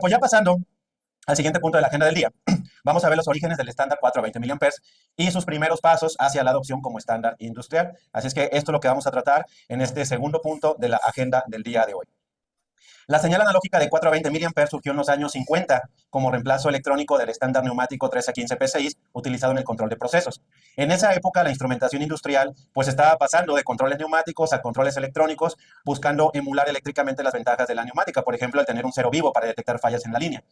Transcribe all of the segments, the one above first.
Pues ya pasando al siguiente punto de la agenda del día, vamos a ver los orígenes del estándar 4 a 20 mA y sus primeros pasos hacia la adopción como estándar industrial. Así es que esto es lo que vamos a tratar en este segundo punto de la agenda del día de hoy. La señal analógica de 4 a 20 mA surgió en los años 50 como reemplazo electrónico del estándar neumático 13 a 15 PSI utilizado en el control de procesos. En esa época la instrumentación industrial pues estaba pasando de controles neumáticos a controles electrónicos buscando emular eléctricamente las ventajas de la neumática, por ejemplo, al tener un cero vivo para detectar fallas en la línea.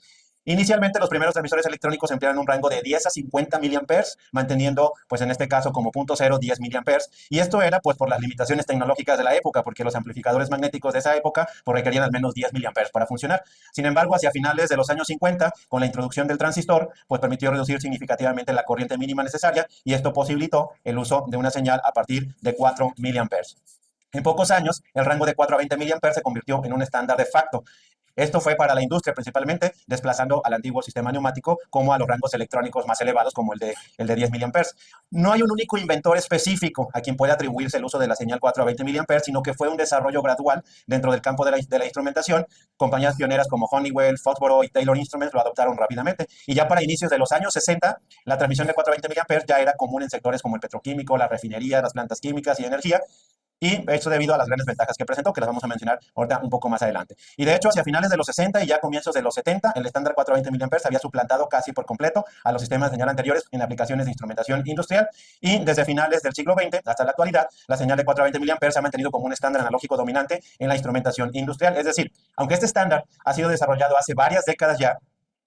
Inicialmente los primeros transmisores electrónicos emplearon un rango de 10 a 50 miliamperes, manteniendo pues en este caso como punto cero 10 miliamperes, y esto era pues por las limitaciones tecnológicas de la época, porque los amplificadores magnéticos de esa época pues requerían al menos 10 miliamperes para funcionar. Sin embargo, hacia finales de los años 50, con la introducción del transistor, pues permitió reducir significativamente la corriente mínima necesaria y esto posibilitó el uso de una señal a partir de 4 miliamperes. En pocos años, el rango de 4 a 20 miliamperes se convirtió en un estándar de facto. Esto fue para la industria principalmente, desplazando al antiguo sistema neumático como a los rangos electrónicos más elevados como el de 10 miliamperes. No hay un único inventor específico a quien pueda atribuirse el uso de la señal 4 a 20 miliamperes, sino que fue un desarrollo gradual dentro del campo de la instrumentación. Compañías pioneras como Honeywell, Foxboro y Taylor Instruments lo adoptaron rápidamente. Y ya para inicios de los años 60, la transmisión de 4 a 20 miliamperes ya era común en sectores como el petroquímico, la refinería, las plantas químicas y energía. Y esto debido a las grandes ventajas que presentó, que las vamos a mencionar ahorita un poco más adelante. Y de hecho, hacia finales de los 60 y ya comienzos de los 70, el estándar 420 mA había suplantado casi por completo a los sistemas de señal anteriores en aplicaciones de instrumentación industrial. Y desde finales del siglo XX hasta la actualidad, la señal de 420 mA se ha mantenido como un estándar analógico dominante en la instrumentación industrial. Es decir, aunque este estándar ha sido desarrollado hace varias décadas ya,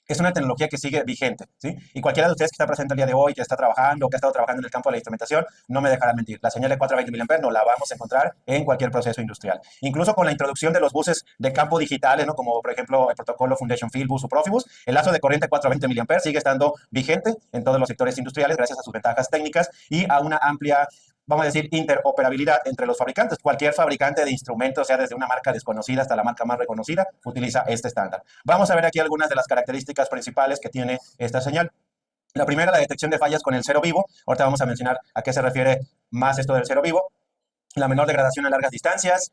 es una tecnología que sigue vigente, ¿sí? Y cualquiera de ustedes que está presente el día de hoy, que está trabajando, que ha estado trabajando en el campo de la instrumentación, no me dejará mentir. La señal de 420 mA no la vamos a encontrar en cualquier proceso industrial. Incluso con la introducción de los buses de campo digitales, ¿no? Como por ejemplo el protocolo Foundation Fieldbus o Profibus, el lazo de corriente 420 mA sigue estando vigente en todos los sectores industriales gracias a sus ventajas técnicas y a una amplia, vamos a decir, interoperabilidad entre los fabricantes. Cualquier fabricante de instrumentos, sea desde una marca desconocida hasta la marca más reconocida, utiliza este estándar. Vamos a ver aquí algunas de las características principales que tiene esta señal. La primera, la detección de fallas con el cero vivo. Ahorita vamos a mencionar a qué se refiere más esto del cero vivo. La menor degradación a largas distancias,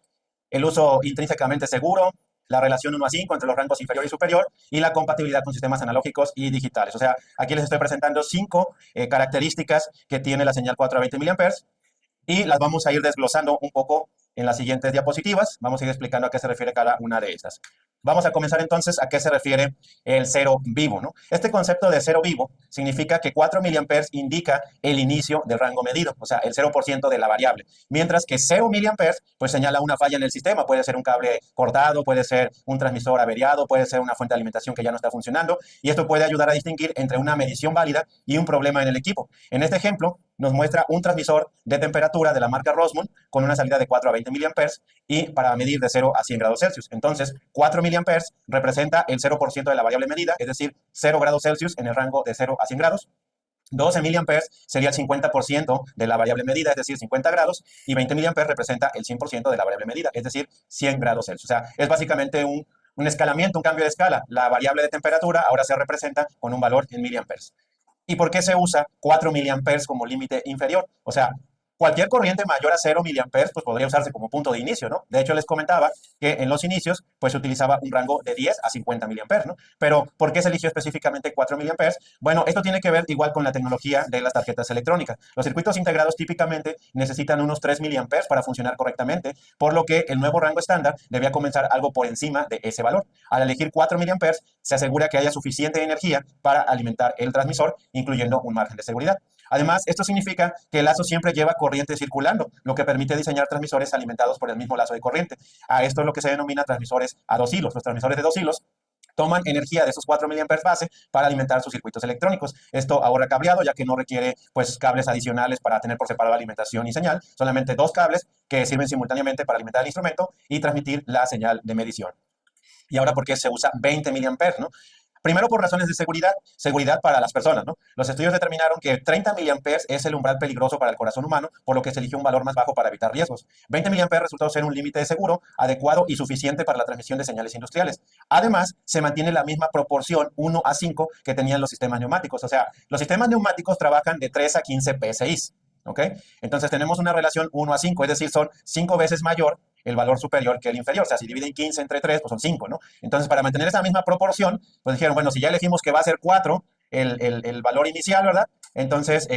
el uso intrínsecamente seguro, la relación 1 a 5 entre los rangos inferior y superior y la compatibilidad con sistemas analógicos y digitales. O sea, aquí les estoy presentando 5 características que tiene la señal 4 a 20 mA y las vamos a ir desglosando un poco en las siguientes diapositivas. Vamos a ir explicando a qué se refiere cada una de estas. Vamos a comenzar entonces a qué se refiere el cero vivo, ¿no? Este concepto de cero vivo significa que 4 miliamperes indica el inicio del rango medido, o sea, el 0% de la variable, mientras que 0 miliamperes pues señala una falla en el sistema, puede ser un cable cortado, puede ser un transmisor averiado, puede ser una fuente de alimentación que ya no está funcionando, y esto puede ayudar a distinguir entre una medición válida y un problema en el equipo. En este ejemplo, nos muestra un transmisor de temperatura de la marca Rossmann con una salida de 4 a 20 miliamperes y para medir de 0 a 100 grados Celsius. Entonces, 4 miliamperes representa el 0% de la variable medida, es decir, 0 grados Celsius en el rango de 0 a 100 grados. 12 miliamperes sería el 50% de la variable medida, es decir, 50 grados, y 20 miliamperes representa el 100% de la variable medida, es decir, 100 grados Celsius. O sea, es básicamente un escalamiento, un cambio de escala. La variable de temperatura ahora se representa con un valor en miliamperes. ¿Y por qué se usa 4 miliamperes como límite inferior? O sea, cualquier corriente mayor a 0 miliamperes pues podría usarse como punto de inicio, ¿no? De hecho, les comentaba que en los inicios pues se utilizaba un rango de 10 a 50 miliamperes, ¿no? Pero ¿por qué se eligió específicamente 4 miliamperes? Bueno, esto tiene que ver igual con la tecnología de las tarjetas electrónicas. Los circuitos integrados típicamente necesitan unos 3 miliamperes para funcionar correctamente, por lo que el nuevo rango estándar debía comenzar algo por encima de ese valor. Al elegir 4 miliamperes, se asegura que haya suficiente energía para alimentar el transmisor, incluyendo un margen de seguridad. Además, esto significa que el lazo siempre lleva corriente circulando, lo que permite diseñar transmisores alimentados por el mismo lazo de corriente. A esto es lo que se denomina transmisores a dos hilos. Los transmisores de dos hilos toman energía de esos 4 miliamperes base para alimentar sus circuitos electrónicos. Esto ahorra cableado, ya que no requiere pues cables adicionales para tener por separado alimentación y señal, solamente 2 cables que sirven simultáneamente para alimentar el instrumento y transmitir la señal de medición. Y ahora, ¿por qué se usa 20 miliamperes, no? Primero, por razones de seguridad para las personas, ¿no? Los estudios determinaron que 30 miliamperes es el umbral peligroso para el corazón humano, por lo que se eligió un valor más bajo para evitar riesgos. 20 miliamperes resultó ser un límite seguro, adecuado y suficiente para la transmisión de señales industriales. Además, se mantiene la misma proporción 1 a 5 que tenían los sistemas neumáticos. O sea, los sistemas neumáticos trabajan de 3 a 15 PSI. ¿ok? Entonces tenemos una relación 1:5, es decir, son 5 veces mayor el valor superior que el inferior. O sea, si dividen 15 entre 3, pues son 5, ¿no? Entonces, para mantener esa misma proporción, pues dijeron, bueno, si ya elegimos que va a ser 4 el valor inicial, ¿verdad? Entonces,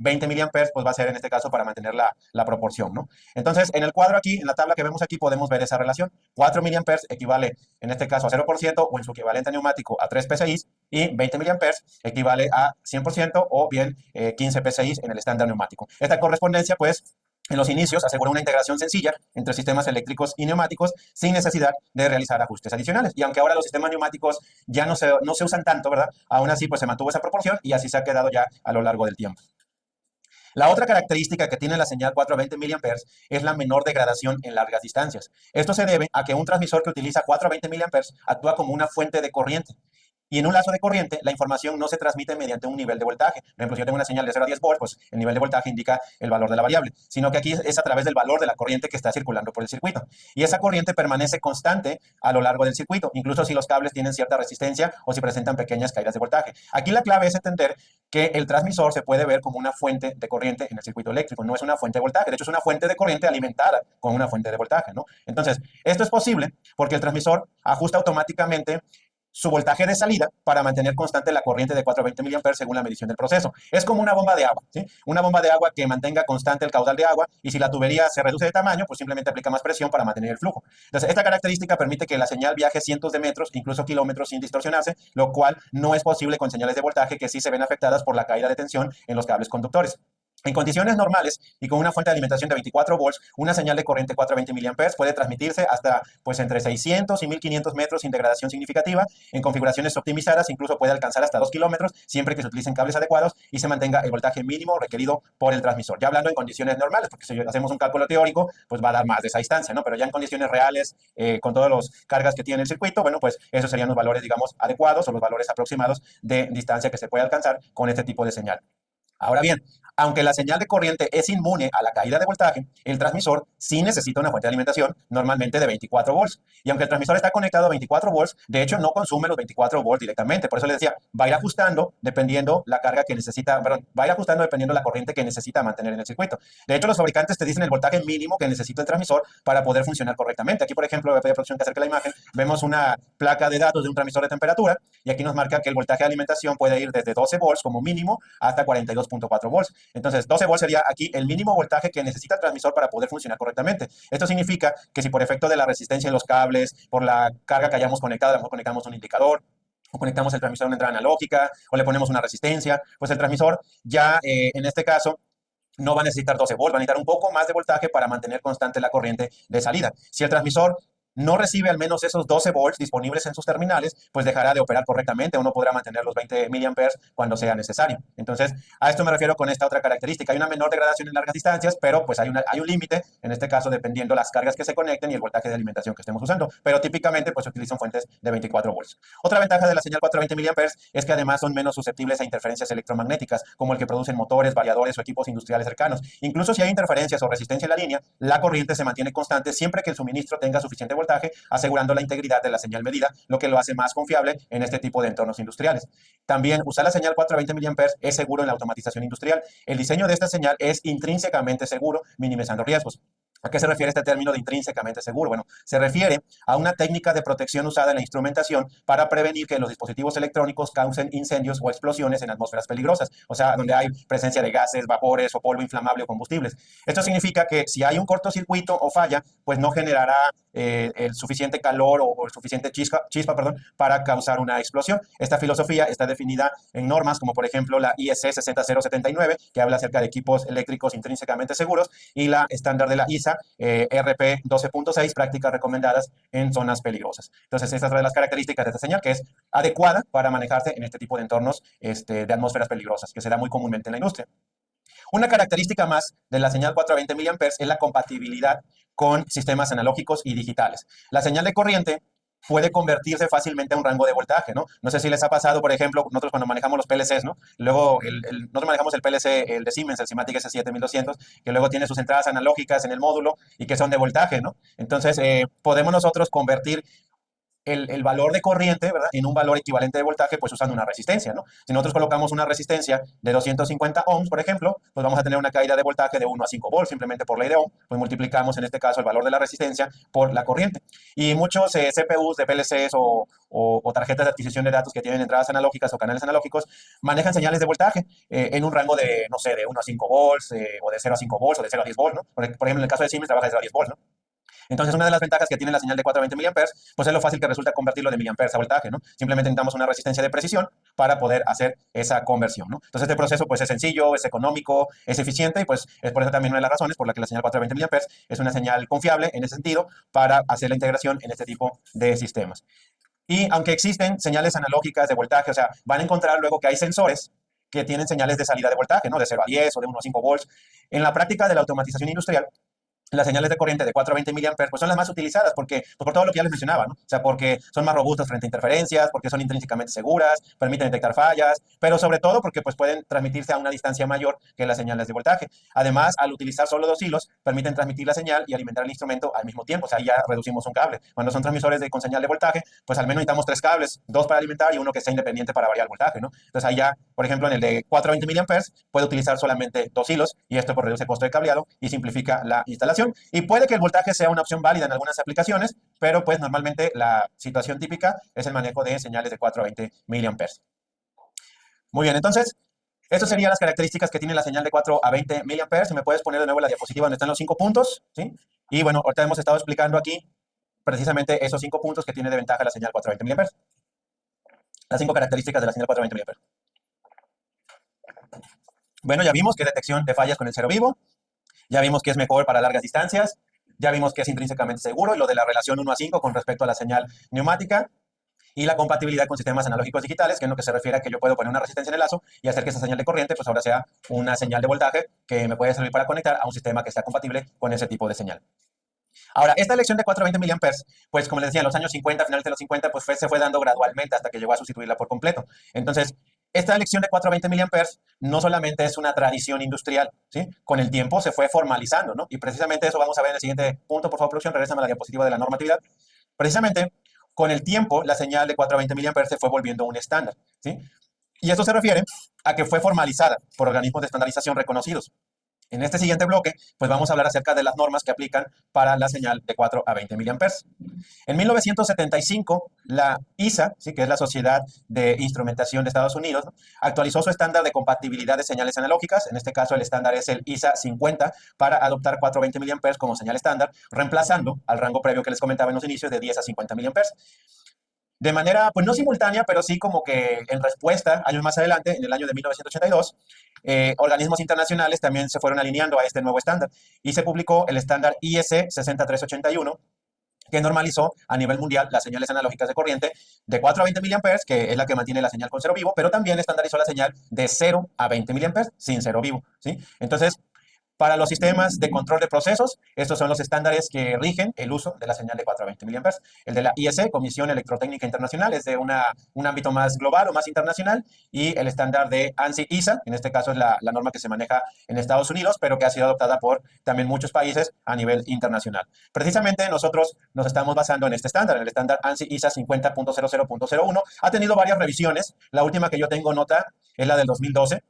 20 miliamperes, pues va a ser en este caso para mantener la proporción, ¿no? Entonces, en el cuadro aquí, en la tabla que vemos aquí, podemos ver esa relación. 4 miliamperes equivale, en este caso, a 0% o en su equivalente neumático a 3 PSI, y 20 miliamperes equivale a 100% o bien 15 PSI en el estándar neumático. Esta correspondencia, pues, en los inicios asegura una integración sencilla entre sistemas eléctricos y neumáticos sin necesidad de realizar ajustes adicionales. Y aunque ahora los sistemas neumáticos ya no se usan tanto, ¿verdad? Aún así, pues se mantuvo esa proporción y así se ha quedado ya a lo largo del tiempo. La otra característica que tiene la señal 420 mA es la menor degradación en largas distancias. Esto se debe a que un transmisor que utiliza 420 mA actúa como una fuente de corriente. Y en un lazo de corriente, la información no se transmite mediante un nivel de voltaje. Por ejemplo, si yo tengo una señal de 0 a 10 volts, pues el nivel de voltaje indica el valor de la variable, sino que aquí es a través del valor de la corriente que está circulando por el circuito. Y esa corriente permanece constante a lo largo del circuito, incluso si los cables tienen cierta resistencia o si presentan pequeñas caídas de voltaje. Aquí la clave es entender que el transmisor se puede ver como una fuente de corriente en el circuito eléctrico, no es una fuente de voltaje, de hecho es una fuente de corriente alimentada con una fuente de voltaje, ¿no? Entonces, esto es posible porque el transmisor ajusta automáticamente su voltaje de salida para mantener constante la corriente de 420 mA según la medición del proceso. Es como una bomba de agua, ¿sí? Una bomba de agua que mantenga constante el caudal de agua, y si la tubería se reduce de tamaño, pues simplemente aplica más presión para mantener el flujo. Entonces, esta característica permite que la señal viaje cientos de metros, incluso kilómetros, sin distorsionarse, lo cual no es posible con señales de voltaje que sí se ven afectadas por la caída de tensión en los cables conductores. En condiciones normales y con una fuente de alimentación de 24 volts, una señal de corriente 420 mA puede transmitirse hasta pues entre 600 y 1500 metros sin degradación significativa. En configuraciones optimizadas incluso puede alcanzar hasta 2 kilómetros siempre que se utilicen cables adecuados y se mantenga el voltaje mínimo requerido por el transmisor. Ya hablando en condiciones normales, porque si hacemos un cálculo teórico, pues va a dar más de esa distancia, ¿no? Pero ya en condiciones reales, con todas las cargas que tiene el circuito, bueno, pues esos serían los valores, digamos, adecuados o los valores aproximados de distancia que se puede alcanzar con este tipo de señal. Ahora bien, aunque la señal de corriente es inmune a la caída de voltaje, el transmisor sí necesita una fuente de alimentación, normalmente de 24 volts. Y aunque el transmisor está conectado a 24 volts, de hecho no consume los 24 volts directamente. Por eso les decía, va a ir ajustando dependiendo la carga que necesita, perdón, va a ir ajustando dependiendo la corriente que necesita mantener en el circuito. De hecho, los fabricantes te dicen el voltaje mínimo que necesita el transmisor para poder funcionar correctamente. Aquí, por ejemplo, voy a pedir a producción que acerque la imagen, vemos una placa de datos de un transmisor de temperatura y aquí nos marca que el voltaje de alimentación puede ir desde 12 volts como mínimo hasta 42.4 volts. Entonces, 12 volts sería aquí el mínimo voltaje que necesita el transmisor para poder funcionar correctamente. Esto significa que si por efecto de la resistencia en los cables, por la carga que hayamos conectado, a lo mejor conectamos un indicador, o conectamos el transmisor a una entrada analógica, o le ponemos una resistencia, pues el transmisor ya en este caso no va a necesitar 12 volts, va a necesitar un poco más de voltaje para mantener constante la corriente de salida. Si el transmisor no recibe al menos esos 12 volts disponibles en sus terminales, pues dejará de operar correctamente o no podrá mantener los 20 miliamperes cuando sea necesario. Entonces, a esto me refiero con esta otra característica. Hay una menor degradación en largas distancias, pero pues hay un límite, en este caso dependiendo las cargas que se conecten y el voltaje de alimentación que estemos usando. Pero típicamente pues se utilizan fuentes de 24 volts. Otra ventaja de la señal 420 miliamperes es que además son menos susceptibles a interferencias electromagnéticas, como el que producen motores, variadores o equipos industriales cercanos. Incluso si hay interferencias o resistencia en la línea, la corriente se mantiene constante siempre que el suministro tenga suficiente voltaje, asegurando la integridad de la señal medida, lo que lo hace más confiable en este tipo de entornos industriales. También usar la señal 420 mA es seguro en la automatización industrial. El diseño de esta señal es intrínsecamente seguro, minimizando riesgos. ¿A qué se refiere este término de intrínsecamente seguro? Bueno, se refiere a una técnica de protección usada en la instrumentación para prevenir que los dispositivos electrónicos causen incendios o explosiones en atmósferas peligrosas, o sea, donde hay presencia de gases, vapores o polvo inflamable o combustibles. Esto significa que si hay un cortocircuito o falla, pues no generará el suficiente calor o el suficiente chispa, para causar una explosión. Esta filosofía está definida en normas como por ejemplo la IEC 60079, que habla acerca de equipos eléctricos intrínsecamente seguros, y la estándar de la ISA RP 12.6, prácticas recomendadas en zonas peligrosas. Entonces, estas son las características de esta señal, que es adecuada para manejarse en este tipo de entornos de atmósferas peligrosas, que se da muy comúnmente en la industria. Una característica más de la señal 420 mA es la compatibilidad con sistemas analógicos y digitales. La señal de corriente puede convertirse fácilmente a un rango de voltaje, ¿no? No sé si les ha pasado, por ejemplo, nosotros cuando manejamos los PLCs, ¿no? Luego, nosotros manejamos el PLC, el de Siemens, el Simatic S7200, que luego tiene sus entradas analógicas en el módulo y que son de voltaje, ¿no? Entonces, podemos nosotros convertir el valor de corriente, ¿verdad? En un valor equivalente de voltaje, pues usando una resistencia, ¿no? Si nosotros colocamos una resistencia de 250 ohms, por ejemplo, pues vamos a tener una caída de voltaje de 1 a 5 volts, simplemente por ley de Ohm, pues multiplicamos en este caso el valor de la resistencia por la corriente. Y muchos CPUs de PLCs o tarjetas de adquisición de datos que tienen entradas analógicas o canales analógicos manejan señales de voltaje en un rango de, no sé, de 1 a 5 volts, o de 0 a 5 volts, o de 0 a 10 volts, ¿no? Por ejemplo, en el caso de Siemens trabaja de 0 a 10 volts, ¿no? Entonces, una de las ventajas que tiene la señal de 4 a 20 miliamperes, pues es lo fácil que resulta convertirlo de miliamperes a voltaje, ¿no? Simplemente necesitamos una resistencia de precisión para poder hacer esa conversión, ¿no? Entonces, este proceso, pues, es sencillo, es económico, es eficiente, y pues es por eso también una de las razones por la que la señal 4 a 20 miliamperes es una señal confiable en ese sentido para hacer la integración en este tipo de sistemas. Y aunque existen señales analógicas de voltaje, o sea, van a encontrar luego que hay sensores que tienen señales de salida de voltaje, ¿no? De 0 a 10 o de 1 a 5 volts. En la práctica de la automatización industrial, las señales de corriente de 4 a 20 miliamperes pues son las más utilizadas porque, pues por todo lo que ya les mencionaba, ¿no? O sea, porque son más robustas frente a interferencias, porque son intrínsecamente seguras, permiten detectar fallas, pero sobre todo porque pues pueden transmitirse a una distancia mayor que las señales de voltaje. Además, al utilizar solo dos hilos, permiten transmitir la señal y alimentar el instrumento al mismo tiempo. O sea, ahí ya reducimos un cable. Cuando son transmisores con señal de voltaje, pues al menos necesitamos tres cables, dos para alimentar y uno que sea independiente para variar el voltaje, ¿no? Entonces ahí ya, por ejemplo, en el de 4 a 20 miliamperes puede utilizar solamente dos hilos y esto pues reduce el costo de cableado y simplifica la instalación. Y puede que el voltaje sea una opción válida en algunas aplicaciones, pero pues normalmente la situación típica es el manejo de señales de 4 a 20 miliamperes. Muy bien, entonces, estas serían las características que tiene la señal de 4 a 20 miliamperes. Si me puedes poner de nuevo la diapositiva donde están los 5 puntos, ¿sí? Y bueno, ahorita hemos estado explicando aquí precisamente esos 5 puntos que tiene de ventaja la señal 4 a 20 miliamperes. Las 5 características de la señal 4 a 20 miliamperes. Bueno, ya vimos que es detección de fallas con el cero vivo. Ya vimos que es mejor para largas distancias. Ya vimos que es intrínsecamente seguro, y lo de la relación 1 a 5 con respecto a la señal neumática, y la compatibilidad con sistemas analógicos digitales, que es lo que se refiere a que yo puedo poner una resistencia en el lazo y hacer que esa señal de corriente pues ahora sea una señal de voltaje que me puede servir para conectar a un sistema que sea compatible con ese tipo de señal. Ahora, esta elección de 4 a 20 miliamperes, pues como les decía, en los años 50, finales de los 50, pues se fue dando gradualmente hasta que llegó a sustituirla por completo. Entonces, esta elección de 4 a 20 miliamperes no solamente es una tradición industrial, ¿sí? Con el tiempo se fue formalizando, ¿no? Y precisamente eso vamos a ver en el siguiente punto. Por favor, producción, regrésame a la diapositiva de la normatividad. Precisamente, con el tiempo, la señal de 4 a 20 miliamperes se fue volviendo un estándar, ¿sí? Y esto se refiere a que fue formalizada por organismos de estandarización reconocidos. En este siguiente bloque, pues vamos a hablar acerca de las normas que aplican para la señal de 4 a 20 miliamperes. En 1975, la ISA, ¿sí? Que es la Sociedad de Instrumentación de Estados Unidos, ¿no? Actualizó su estándar de compatibilidad de señales analógicas. En este caso, el estándar es el ISA 50 para adoptar 4 a 20 miliamperes como señal estándar, reemplazando al rango previo que les comentaba en los inicios de 10 a 50 miliamperes. De manera, pues no simultánea, pero sí como que en respuesta, años más adelante, en el año de 1982, organismos internacionales también se fueron alineando a este nuevo estándar y se publicó el estándar IEC 60381, que normalizó a nivel mundial las señales analógicas de corriente de 4 a 20 miliamperes, que es la que mantiene la señal con cero vivo, pero también estandarizó la señal de 0 a 20 miliamperes sin cero vivo, ¿sí? Entonces, para los sistemas de control de procesos, estos son los estándares que rigen el uso de la señal de 4 a 20 miliamperes. El de la IEC, Comisión Electrotécnica Internacional, es de un ámbito más global o más internacional, y el estándar de ANSI-ISA, en este caso es la norma que se maneja en Estados Unidos, pero que ha sido adoptada por también muchos países a nivel internacional. Precisamente nosotros nos estamos basando en este estándar, en el estándar ANSI-ISA 50.00.01. Ha tenido varias revisiones. La última que yo tengo nota es la del 2012.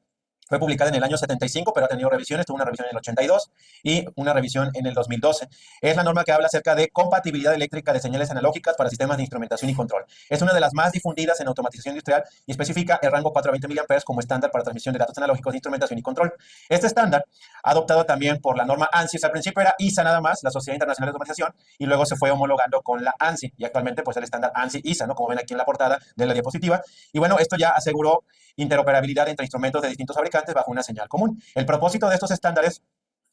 Fue publicada en el año 75, pero ha tenido revisiones. Tuvo una revisión en el 82 y una revisión en el 2012. Es la norma que habla acerca de compatibilidad eléctrica de señales analógicas para sistemas de instrumentación y control. Es una de las más difundidas en automatización industrial y especifica el rango 4 a 20 miliamperes como estándar para transmisión de datos analógicos de instrumentación y control. Este estándar, adoptado también por la norma ANSI, al principio era ISA nada más, la Sociedad Internacional de Automatización, y luego se fue homologando con la ANSI, y actualmente pues el estándar ANSI-ISA, ¿no? Como ven aquí en la portada de la diapositiva. Y bueno, esto ya aseguró interoperabilidad entre instrumentos de distintos fabricantes bajo una señal común. El propósito de estos estándares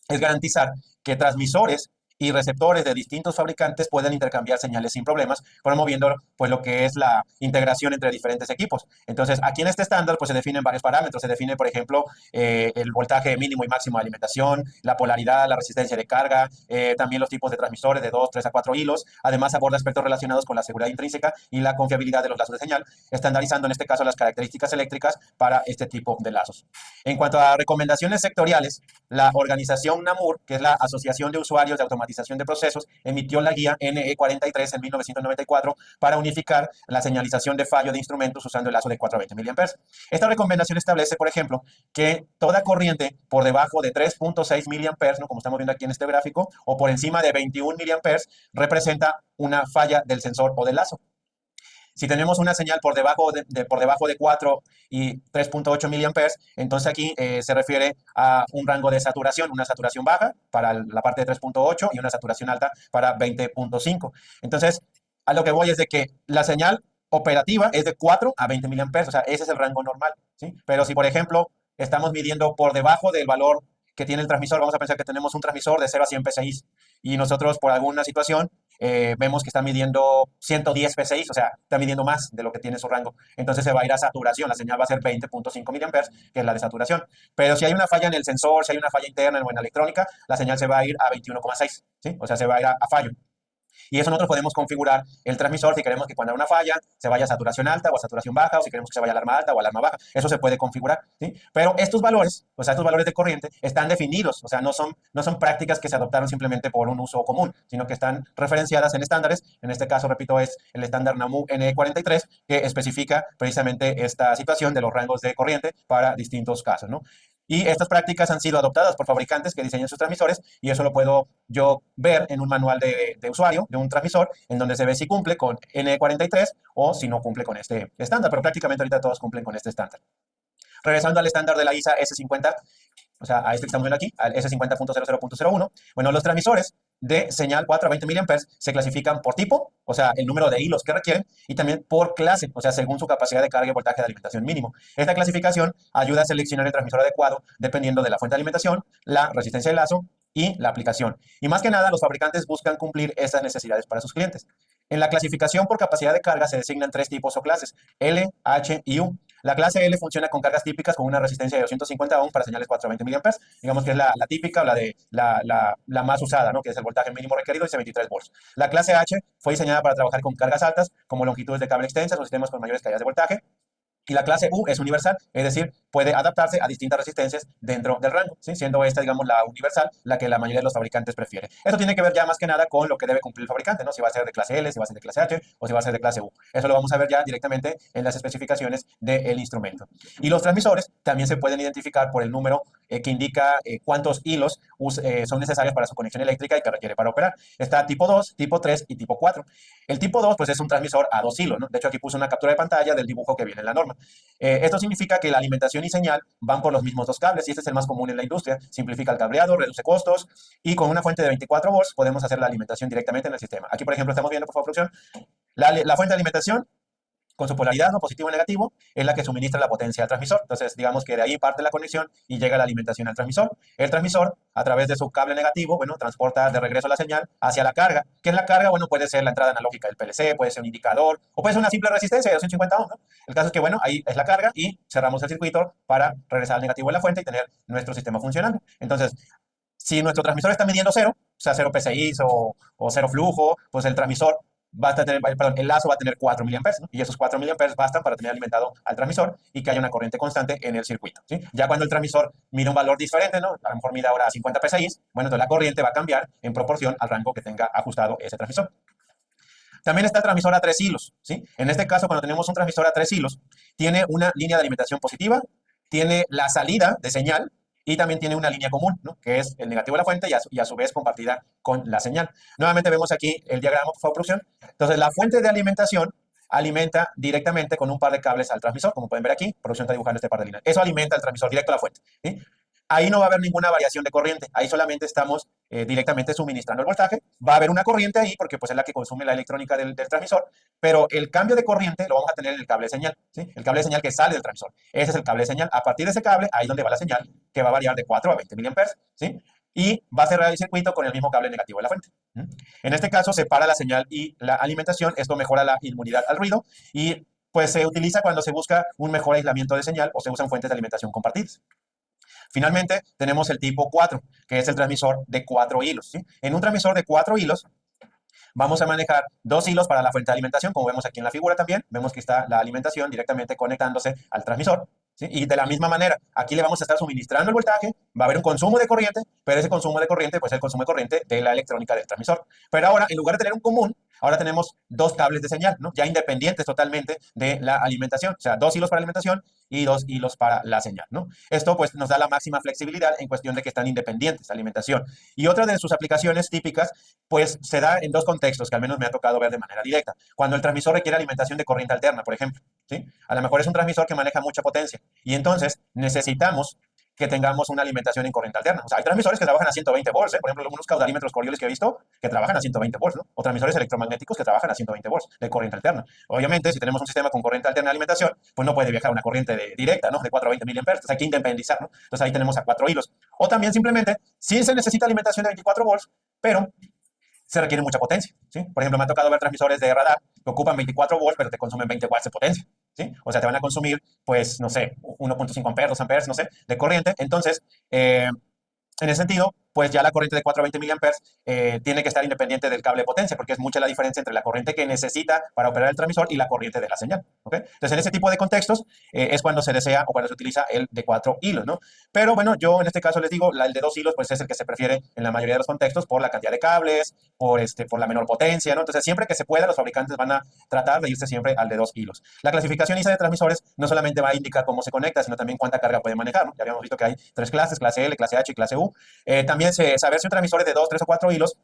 es garantizar que transmisores y receptores de distintos fabricantes pueden intercambiar señales sin problemas, promoviendo pues lo que es la integración entre diferentes equipos. Entonces, aquí en este estándar pues se definen varios parámetros. Se define, por ejemplo, el voltaje mínimo y máximo de alimentación, la polaridad, la resistencia de carga, también los tipos de transmisores de 2, 3 a 4 hilos. Además, aborda aspectos relacionados con la seguridad intrínseca y la confiabilidad de los lazos de señal, estandarizando en este caso las características eléctricas para este tipo de lazos. En cuanto a recomendaciones sectoriales, la organización NAMUR, que es la Asociación de Usuarios de Automatización Automatización de Procesos emitió la guía NE43 en 1994 para unificar la señalización de fallo de instrumentos usando el lazo de 4 a 20 mA. Esta recomendación establece, por ejemplo, que toda corriente por debajo de 3.6 mA, ¿no? Como estamos viendo aquí en este gráfico, o por encima de 21 mA, representa una falla del sensor o del lazo. Si tenemos una señal por debajo de 4 y 3.8 miliamperes, entonces aquí se refiere a un rango de saturación, una saturación baja para la parte de 3.8 y una saturación alta para 20.5. Entonces, a lo que voy es de que la señal operativa es de 4 a 20 miliamperes, o sea, ese es el rango normal, ¿sí? Pero si, por ejemplo, estamos midiendo por debajo del valor que tiene el transmisor, vamos a pensar que tenemos un transmisor de 0 a 100 PSI y nosotros por alguna situación vemos que está midiendo 110 PSI, o sea, está midiendo más de lo que tiene su rango. Entonces se va a ir a saturación, la señal va a ser 20.5 miliamperes, que es la de saturación. Pero si hay una falla en el sensor, si hay una falla interna o en la electrónica, la señal se va a ir a 21,6, ¿sí? O sea, se va a ir a fallo. Y eso nosotros podemos configurar el transmisor si queremos que cuando haya una falla se vaya a saturación alta o a saturación baja, o si queremos que se vaya a alarma alta o a alarma baja. Eso se puede configurar, ¿sí? Pero estos valores, o sea, estos valores de corriente están definidos, o sea, no son prácticas que se adoptaron simplemente por un uso común, sino que están referenciadas en estándares. En este caso, repito, es el estándar NAMU NE43, que especifica precisamente esta situación de los rangos de corriente para distintos casos, ¿no? Y estas prácticas han sido adoptadas por fabricantes que diseñan sus transmisores y eso lo puedo yo ver en un manual de usuario de un transmisor en donde se ve si cumple con N43 o si no cumple con este estándar, pero prácticamente ahorita todos cumplen con este estándar. Regresando al estándar de la ISA S50, o sea, a este que estamos viendo aquí, al S50.00.01, bueno, los transmisores de señal 4 a 20 mA se clasifican por tipo, o sea, el número de hilos que requieren, y también por clase, o sea, según su capacidad de carga y voltaje de alimentación mínimo. Esta clasificación ayuda a seleccionar el transmisor adecuado dependiendo de la fuente de alimentación, la resistencia del lazo y la aplicación. Y más que nada, los fabricantes buscan cumplir estas necesidades para sus clientes. En la clasificación por capacidad de carga se designan 3 tipos o clases, L, H y U. La clase L funciona con cargas típicas con una resistencia de 250 ohms para señales 4 a 20 mA. Digamos que es la típica o la más usada, ¿no? Que es el voltaje mínimo requerido, dice 23 volts. La clase H fue diseñada para trabajar con cargas altas, como longitudes de cable extensas o sistemas con mayores caídas de voltaje. Y la clase U es universal, es decir, puede adaptarse a distintas resistencias dentro del rango, ¿sí? Siendo esta, digamos, la universal, la que la mayoría de los fabricantes prefiere. Esto tiene que ver ya más que nada con lo que debe cumplir el fabricante, ¿no? Si va a ser de clase L, si va a ser de clase H o si va a ser de clase U. Eso lo vamos a ver ya directamente en las especificaciones del instrumento. Y los transmisores también se pueden identificar por el número que indica cuántos hilos son necesarios para su conexión eléctrica y que requiere para operar. Está tipo 2, tipo 3 y tipo 4. El tipo 2, pues es un transmisor a 2 hilos, ¿no? De hecho, aquí puse una captura de pantalla del dibujo que viene en la norma. Esto significa que la alimentación y señal van por los mismos dos cables y este es el más común en la industria. Simplifica el cableado, reduce costos y con una fuente de 24 volts podemos hacer la alimentación directamente en el sistema. Aquí, por ejemplo, estamos viendo, por favor, producción, la fuente de alimentación con su polaridad, ¿no? Positivo y negativo, es la que suministra la potencia al transmisor. Entonces, digamos que de ahí parte la conexión y llega la alimentación al transmisor. El transmisor, a través de su cable negativo, bueno, transporta de regreso la señal hacia la carga. ¿Qué es la carga? Bueno, puede ser la entrada analógica del PLC, puede ser un indicador, o puede ser una simple resistencia de 250 ohms, ¿no? El caso es que, bueno, ahí es la carga y cerramos el circuito para regresar al negativo de la fuente y tener nuestro sistema funcionando. Entonces, si nuestro transmisor está midiendo cero, o sea, 0 PSI o 0 flujo, pues el transmisor el lazo va a tener 4 miliamperes, ¿no? Y esos 4 miliamperes bastan para tener alimentado al transmisor y que haya una corriente constante en el circuito, ¿sí? Ya cuando el transmisor mide un valor diferente, ¿no? A lo mejor mide ahora 50 PSI, bueno, entonces la corriente va a cambiar en proporción al rango que tenga ajustado ese transmisor. También está el transmisor a 3 hilos, ¿sí? En este caso, cuando tenemos un transmisor a 3 hilos, tiene una línea de alimentación positiva, tiene la salida de señal y también tiene una línea común, ¿no? Que es el negativo de la fuente y a su vez compartida con la señal. Nuevamente vemos aquí el diagrama, por favor, producción. Entonces, la fuente de alimentación alimenta directamente con un par de cables al transmisor, como pueden ver aquí, producción está dibujando este par de líneas. Eso alimenta al transmisor directo a la fuente, ¿sí? Ahí no va a haber ninguna variación de corriente, ahí solamente estamos directamente suministrando el voltaje. Va a haber una corriente ahí porque pues, es la que consume la electrónica del transmisor, pero el cambio de corriente lo vamos a tener en el cable de señal, ¿sí? El cable de señal que sale del transmisor. Ese es el cable de señal. A partir de ese cable, ahí es donde va la señal, que va a variar de 4 a 20 miliamperes, ¿sí? Y va a cerrar el circuito con el mismo cable negativo de la fuente. En este caso, separa la señal y la alimentación. Esto mejora la inmunidad al ruido y pues se utiliza cuando se busca un mejor aislamiento de señal o se usan fuentes de alimentación compartidas. Finalmente, tenemos el tipo 4, que es el transmisor de 4 hilos, ¿sí? En un transmisor de 4 hilos, vamos a manejar 2 hilos para la fuente de alimentación, como vemos aquí en la figura también. Vemos que está la alimentación directamente conectándose al transmisor. ¿sí? Y de la misma manera, aquí le vamos a estar suministrando el voltaje, va a haber un consumo de corriente, pero ese consumo de corriente, pues es el consumo de corriente de la electrónica del transmisor. Pero ahora, en lugar de tener un común, ahora tenemos dos cables de señal, ¿no? Ya independientes totalmente de la alimentación, o sea, dos hilos para alimentación y dos hilos para la señal, ¿no? Esto pues nos da la máxima flexibilidad en cuestión de que están independientes, alimentación. Y otra de sus aplicaciones típicas, pues se da en dos contextos que al menos me ha tocado ver de manera directa. Cuando el transmisor requiere alimentación de corriente alterna, por ejemplo, ¿sí? A lo mejor es un transmisor que maneja mucha potencia y entonces necesitamos que tengamos una alimentación en corriente alterna. O sea, hay transmisores que trabajan a 120 volts, ¿eh? Por ejemplo, algunos caudarímetros Coriolis que he visto que trabajan a 120 volts, ¿no? O transmisores electromagnéticos que trabajan a 120 volts de corriente alterna. Obviamente, si tenemos un sistema con corriente alterna de alimentación, pues no puede viajar una corriente directa, ¿no? De 420 miliamperes. Entonces hay que independizar, ¿no? Entonces ahí tenemos a 4 hilos. O también simplemente, sí se necesita alimentación de 24 volts, pero se requiere mucha potencia, ¿sí? Por ejemplo, me ha tocado ver transmisores de radar que ocupan 24 volts, pero te consumen 20 watts de potencia, ¿sí? O sea, te van a consumir, pues, no sé, 1.5 amperes, 2 amperes, no sé, de corriente. Entonces, en ese sentido, pues ya la corriente de 420 miliamperes tiene que estar independiente del cable de potencia, porque es mucha la diferencia entre la corriente que necesita para operar el transmisor y la corriente de la señal, ¿ok? Entonces, en ese tipo de contextos es cuando se desea o cuando se utiliza el de 4 hilos, ¿no? Pero bueno, yo en este caso les digo, el de 2 hilos, pues es el que se prefiere en la mayoría de los contextos por la cantidad de cables, por la menor potencia, ¿no? Entonces, siempre que se pueda, los fabricantes van a tratar de irse siempre al de 2 hilos. La clasificación ISA de transmisores no solamente va a indicar cómo se conecta, sino también cuánta carga puede manejar, ¿no? Ya habíamos visto que hay 3 clases, clase L, clase H y clase U. También saber si un transmisor es de 2, 3 o 4 hilos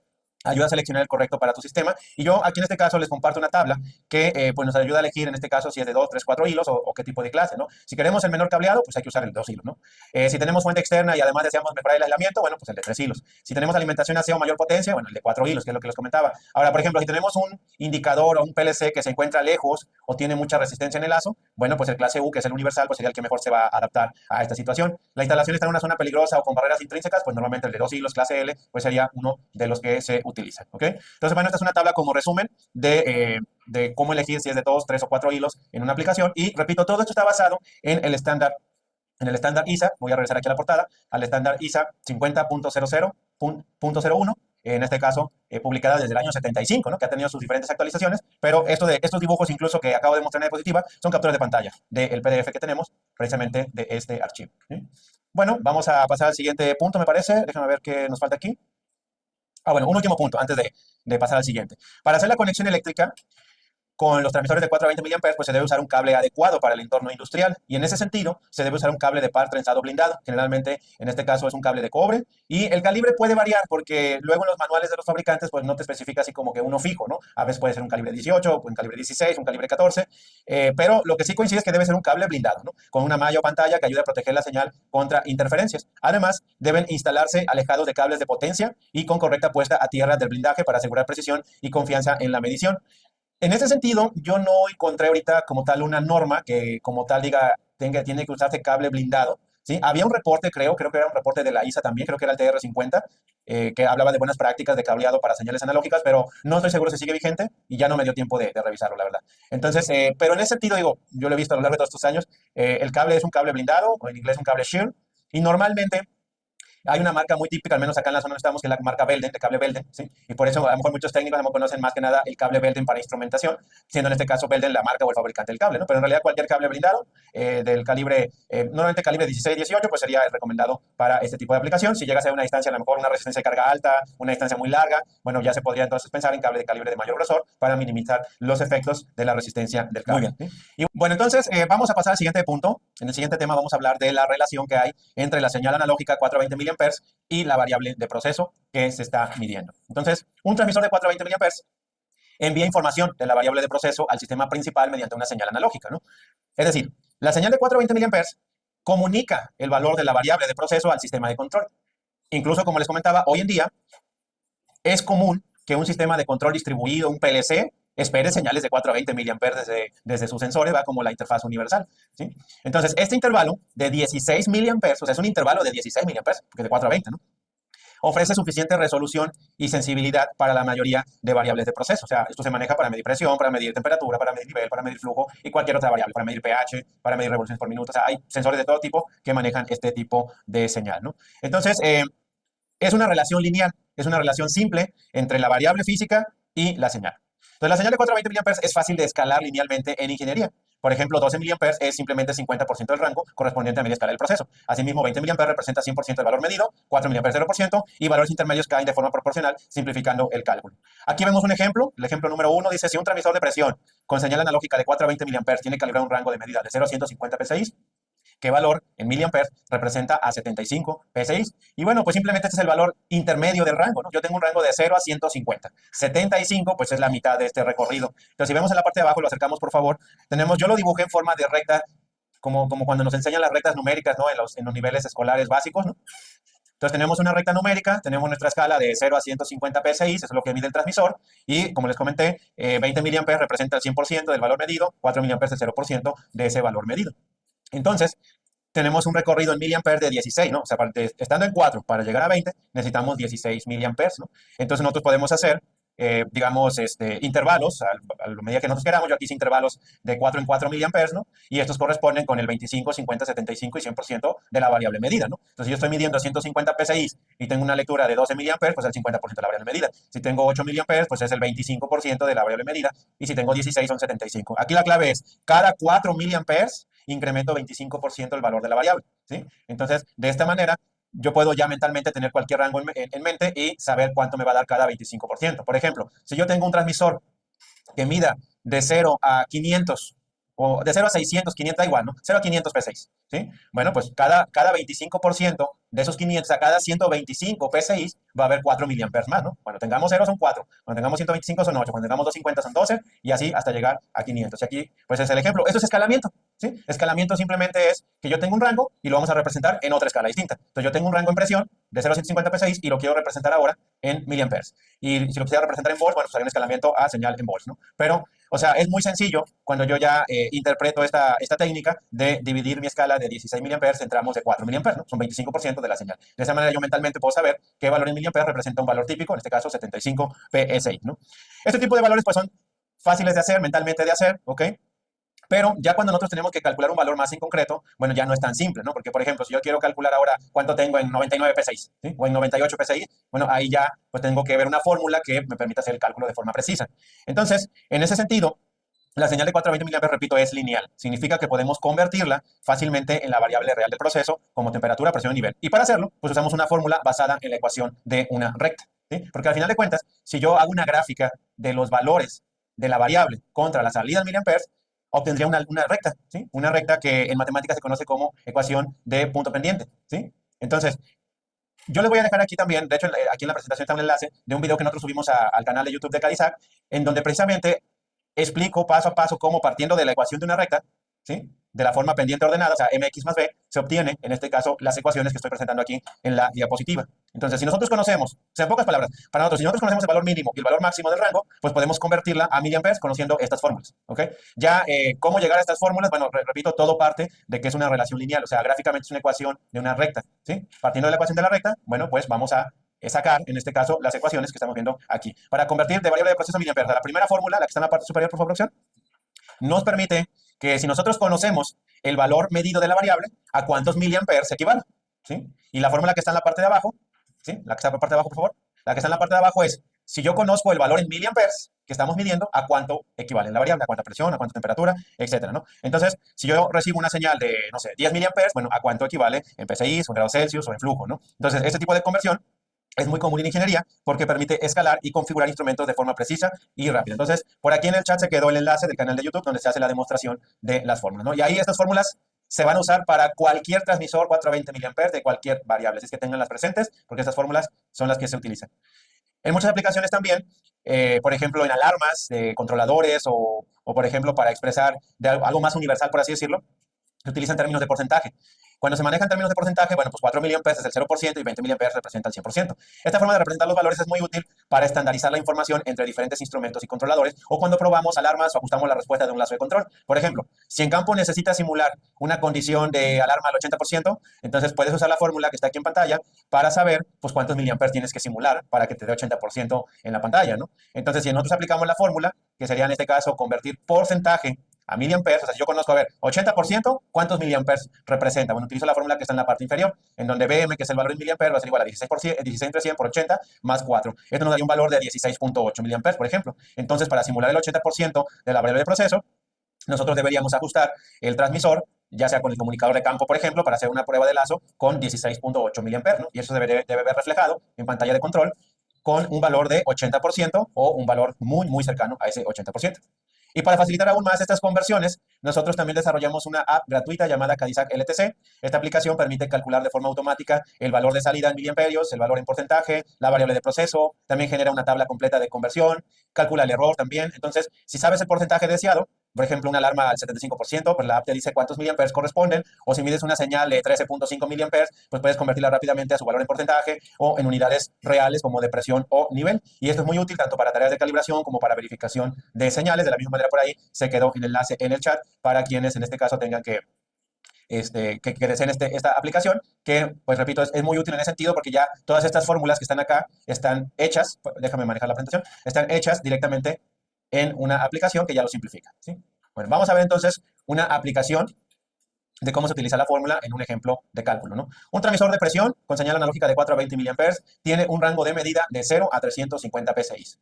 ayuda a seleccionar el correcto para tu sistema. Y yo aquí en este caso les comparto una tabla que pues nos ayuda a elegir en este caso si es de 2, 3, 4 hilos o qué tipo de clase, ¿no? Si queremos el menor cableado, pues hay que usar el de 2 hilos, ¿no? Si tenemos fuente externa y además deseamos mejorar el aislamiento, bueno, pues el de 3 hilos. Si tenemos alimentación AC o mayor potencia, bueno, el de 4 hilos, que es lo que les comentaba. Ahora, por ejemplo, si tenemos un indicador o un PLC que se encuentra lejos o tiene mucha resistencia en el lazo, bueno, pues el clase U, que es el universal, pues sería el que mejor se va a adaptar a esta situación. La instalación está en una zona peligrosa o con barreras intrínsecas, pues normalmente el de 2 hilos, clase L, pues sería uno de los que se utilizan, ¿ok? Entonces, bueno, esta es una tabla como resumen de cómo elegir si es de 2, 3 o 4 hilos en una aplicación. Y repito, todo esto está basado en el estándar ISA. Voy a regresar aquí a la portada, al estándar ISA 50.00.01, en este caso publicada desde el año 75, ¿no? Que ha tenido sus diferentes actualizaciones, pero estos dibujos incluso que acabo de mostrar en la diapositiva son capturas de pantalla del PDF que tenemos precisamente de este archivo, ¿sí? Bueno, vamos a pasar al siguiente punto, me parece. Déjame ver qué nos falta aquí. Bueno, un último punto antes de pasar al siguiente. Para hacer la conexión eléctrica con los transmisores de 420 miliamperes, pues se debe usar un cable adecuado para el entorno industrial. Y en ese sentido, se debe usar un cable de par trenzado blindado. Generalmente, en este caso, es un cable de cobre. Y el calibre puede variar porque luego en los manuales de los fabricantes, pues no te especifica así como que uno fijo, ¿no? A veces puede ser un calibre 18, un calibre 16, un calibre 14. Pero lo que sí coincide es que debe ser un cable blindado, ¿no? Con una malla o pantalla que ayude a proteger la señal contra interferencias. Además, deben instalarse alejados de cables de potencia y con correcta puesta a tierra del blindaje para asegurar precisión y confianza en la medición. En ese sentido, yo no encontré ahorita como tal una norma que como tal diga tiene que usarse cable blindado, ¿sí? Había un reporte, creo que era un reporte de la ISA también, creo que era el TR50, que hablaba de buenas prácticas de cableado para señales analógicas, pero no estoy seguro si sigue vigente y ya no me dio tiempo de revisarlo, la verdad. Entonces, pero en ese sentido, digo, yo lo he visto a lo largo de todos estos años, el cable es un cable blindado, o en inglés un cable shear, y normalmente hay una marca muy típica, al menos acá en la zona donde estamos, que es la marca Belden, de cable Belden, ¿sí? Y por eso a lo mejor muchos técnicos a lo mejor conocen más que nada el cable Belden para instrumentación, siendo en este caso Belden la marca o el fabricante del cable, ¿no? Pero en realidad cualquier cable blindado del calibre, normalmente calibre 16, 18, pues sería el recomendado para este tipo de aplicación. Si llega a ser una distancia, a lo mejor una resistencia de carga alta, una distancia muy larga, bueno, ya se podría entonces pensar en cable de calibre de mayor grosor para minimizar los efectos de la resistencia del cable. Muy bien. ¿Sí? Y bueno, entonces vamos a pasar al siguiente punto. En el siguiente tema vamos a hablar de la relación que hay entre la señal analógica 420 miliamperes y la variable de proceso que se está midiendo. Entonces, un transmisor de 420 miliamperes envía información de la variable de proceso al sistema principal mediante una señal analógica, ¿no? Es decir, la señal de 420 miliamperes comunica el valor de la variable de proceso al sistema de control. Incluso, como les comentaba, hoy en día es común que un sistema de control distribuido, un PLC, espere señales de 420 miliamperes desde sus sensores, va como la interfaz universal, ¿sí? Entonces, este intervalo de 16 miliamperes, o sea, es un intervalo de 16 miliamperes, porque de 4 a 20, ¿no? Ofrece suficiente resolución y sensibilidad para la mayoría de variables de proceso. O sea, esto se maneja para medir presión, para medir temperatura, para medir nivel, para medir flujo y cualquier otra variable, para medir pH, para medir revoluciones por minuto. O sea, hay sensores de todo tipo que manejan este tipo de señal, ¿no? Entonces, es una relación lineal, es una relación simple entre la variable física y la señal. Entonces, la señal de 420 mA es fácil de escalar linealmente en ingeniería. Por ejemplo, 12 miliamperes es simplemente 50% del rango correspondiente a media escala del proceso. Asimismo, 20 miliamperes representa 100% del valor medido, 4 miliamperes 0%, y valores intermedios caen de forma proporcional, simplificando el cálculo. Aquí vemos un ejemplo. El ejemplo número 1 dice, si un transmisor de presión con señal analógica de 4 a 20 miliamperes tiene calibrado un rango de medida de 0 a 150 PSI, ¿qué valor en miliamperes representa a 75 PSI? Y bueno, pues simplemente este es el valor intermedio del rango, ¿no? Yo tengo un rango de 0 a 150. 75, pues es la mitad de este recorrido. Entonces, si vemos en la parte de abajo, lo acercamos, por favor, tenemos, yo lo dibujé en forma de recta, como cuando nos enseñan las rectas numéricas, ¿no? En los niveles escolares básicos, ¿no? Entonces tenemos una recta numérica, tenemos nuestra escala de 0 a 150 PSI, eso es lo que mide el transmisor, y como les comenté, 20 miliamperes representa el 100% del valor medido, 4 miliamperes el 0% de ese valor medido. Entonces, tenemos un recorrido en miliamperes de 16, ¿no? O sea, estando en 4 para llegar a 20, necesitamos 16 miliamperes, ¿no? Entonces, nosotros podemos hacer, digamos, intervalos, a la medida que nosotros queramos. Yo aquí hice intervalos de 4 en 4 miliamperes, ¿no? Y estos corresponden con el 25, 50, 75 y 100% de la variable medida, ¿no? Entonces, si yo estoy midiendo 150 PSI y tengo una lectura de 12 miliamperes, pues el 50% de la variable medida. Si tengo 8 miliamperes, pues es el 25% de la variable medida. Y si tengo 16, son 75. Aquí la clave es, cada 4 miliamperes incremento 25% el valor de la variable, ¿sí? Entonces, de esta manera, yo puedo ya mentalmente tener cualquier rango en mente y saber cuánto me va a dar cada 25%. Por ejemplo, si yo tengo un transmisor que mida de 0 a 500 o de 0 a 600, 500, da igual, ¿no? 0 a 500 PSI, ¿sí? Bueno, pues cada 25% de esos 500 a cada 125 PSI va a haber 4 miliamperes más, ¿no? Cuando tengamos 0 son 4, cuando tengamos 125 son 8, cuando tengamos 250 son 12 y así hasta llegar a 500. Y aquí, pues es el ejemplo. Esto es escalamiento, ¿sí? Escalamiento simplemente es que yo tengo un rango y lo vamos a representar en otra escala distinta. Entonces yo tengo un rango en presión de 0 a 150 PSI y lo quiero representar ahora en miliamperes. Y si lo quisiera representar en volts, bueno, pues hay un escalamiento a señal en volts, ¿no? Pero, o sea, es muy sencillo cuando yo ya interpreto esta técnica de dividir mi escala de 16 miliamperes en tramos de 4 miliamperes, ¿no? Son 25% de la señal. De esa manera yo mentalmente puedo saber qué valor en miliamperes representa un valor típico, en este caso 75 PSI, ¿no? Este tipo de valores pues son fáciles de hacer, mentalmente de hacer, ¿ok? Pero ya cuando nosotros tenemos que calcular un valor más en concreto, bueno, ya no es tan simple, ¿no? Porque, por ejemplo, si yo quiero calcular ahora cuánto tengo en 99 PSI, ¿sí? O en 98 PSI, bueno, ahí ya pues tengo que ver una fórmula que me permita hacer el cálculo de forma precisa. Entonces, en ese sentido, la señal de 4 a 20 miliamperes, repito, es lineal. Significa que podemos convertirla fácilmente en la variable real del proceso, como temperatura, presión y nivel. Y para hacerlo, pues usamos una fórmula basada en la ecuación de una recta, ¿sí? Porque al final de cuentas, si yo hago una gráfica de los valores de la variable contra la salida en miliamperes, obtendría una recta, ¿sí? Una recta que en matemáticas se conoce como ecuación de punto pendiente, ¿sí? Entonces, yo les voy a dejar aquí también, de hecho, aquí en la presentación está un enlace de un video que nosotros subimos al canal de YouTube de Cadillac, en donde precisamente explico paso a paso cómo, partiendo de la ecuación de una recta, ¿sí? De la forma pendiente ordenada, o sea, mx más b, se obtiene, en este caso, las ecuaciones que estoy presentando aquí en la diapositiva. Entonces, si nosotros conocemos, o sea, en pocas palabras, para nosotros, si nosotros conocemos el valor mínimo y el valor máximo del rango, pues podemos convertirla a miliamperes conociendo estas fórmulas, ¿ok? Ya, ¿cómo llegar a estas fórmulas? Bueno, repito, todo parte de que es una relación lineal, o sea, gráficamente es una ecuación de una recta, ¿sí? Partiendo de la ecuación de la recta, bueno, pues vamos a sacar, en este caso, las ecuaciones que estamos viendo aquí. Para convertir de variable de proceso a miliamperes, la primera fórmula, la que está en la parte superior, por favor, producción, nos permite que si nosotros conocemos el valor medido de la variable, a cuántos miliamperes se equivale, ¿sí? Y la fórmula que está en la parte de abajo, ¿sí? La que está en la parte de abajo, por favor. La que está en la parte de abajo es, si yo conozco el valor en miliamperes que estamos midiendo, a cuánto equivale la variable, a cuánta presión, a cuánta temperatura, etcétera, ¿no? Entonces, si yo recibo una señal de, no sé, 10 miliamperes, bueno, ¿a cuánto equivale en PSI, o en grados Celsius o en flujo, ¿no? Entonces, este tipo de conversión es muy común en ingeniería porque permite escalar y configurar instrumentos de forma precisa y rápida. Entonces, por aquí en el chat se quedó el enlace del canal de YouTube donde se hace la demostración de las fórmulas, ¿no? Y ahí estas fórmulas se van a usar para cualquier transmisor 420 miliamperes de cualquier variable, así es que tenganlas presentes porque estas fórmulas son las que se utilizan. En muchas aplicaciones también, por ejemplo, en alarmas de controladores o, por ejemplo, para expresar de algo más universal, por así decirlo, se utilizan términos de porcentaje. Cuando se manejan términos de porcentaje, bueno, pues 4 miliamperes es el 0% y 20 miliamperes representa el 100%. Esta forma de representar los valores es muy útil para estandarizar la información entre diferentes instrumentos y controladores o cuando probamos alarmas o ajustamos la respuesta de un lazo de control. Por ejemplo, si en campo necesitas simular una condición de alarma al 80%, entonces puedes usar la fórmula que está aquí en pantalla para saber pues cuántos miliamperes tienes que simular para que te dé 80% en la pantalla, ¿no? Entonces, si nosotros aplicamos la fórmula, que sería en este caso convertir porcentaje a miliamperes, o sea, si yo conozco, a ver, 80%, ¿cuántos miliamperes representa? Bueno, utilizo la fórmula que está en la parte inferior, en donde BM, que es el valor en miliamperes, va a ser igual a 16 entre 100 por 80 más 4. Esto nos daría un valor de 16.8 miliamperes, por ejemplo. Entonces, para simular el 80% de la variable de proceso, nosotros deberíamos ajustar el transmisor, ya sea con el comunicador de campo, por ejemplo, para hacer una prueba de lazo con 16.8 miliamperes, ¿no? Y eso debe ver reflejado en pantalla de control con un valor de 80% o un valor muy, muy cercano a ese 80%. Y para facilitar aún más estas conversiones, nosotros también desarrollamos una app gratuita llamada Cadillac LTC. Esta aplicación permite calcular de forma automática el valor de salida en miliamperios, el valor en porcentaje, la variable de proceso, también genera una tabla completa de conversión, calcula el error también. Entonces, si sabes el porcentaje deseado, por ejemplo, una alarma al 75%, pues la app te dice cuántos miliamperes corresponden, o si mides una señal de 13.5 miliamperes, pues puedes convertirla rápidamente a su valor en porcentaje o en unidades reales como de presión o nivel. Y esto es muy útil tanto para tareas de calibración como para verificación de señales. De la misma manera, por ahí se quedó el enlace en el chat para quienes en este caso tengan que deseen esta aplicación, que, pues repito, es muy útil en ese sentido porque ya todas estas fórmulas que están acá están hechas, déjame manejar la presentación, están hechas directamente en una aplicación que ya lo simplifica, ¿sí? Bueno, vamos a ver entonces una aplicación de cómo se utiliza la fórmula en un ejemplo de cálculo, ¿no? Un transmisor de presión con señal analógica de 4 a 20 miliamperes tiene un rango de medida de 0 a 350 psi.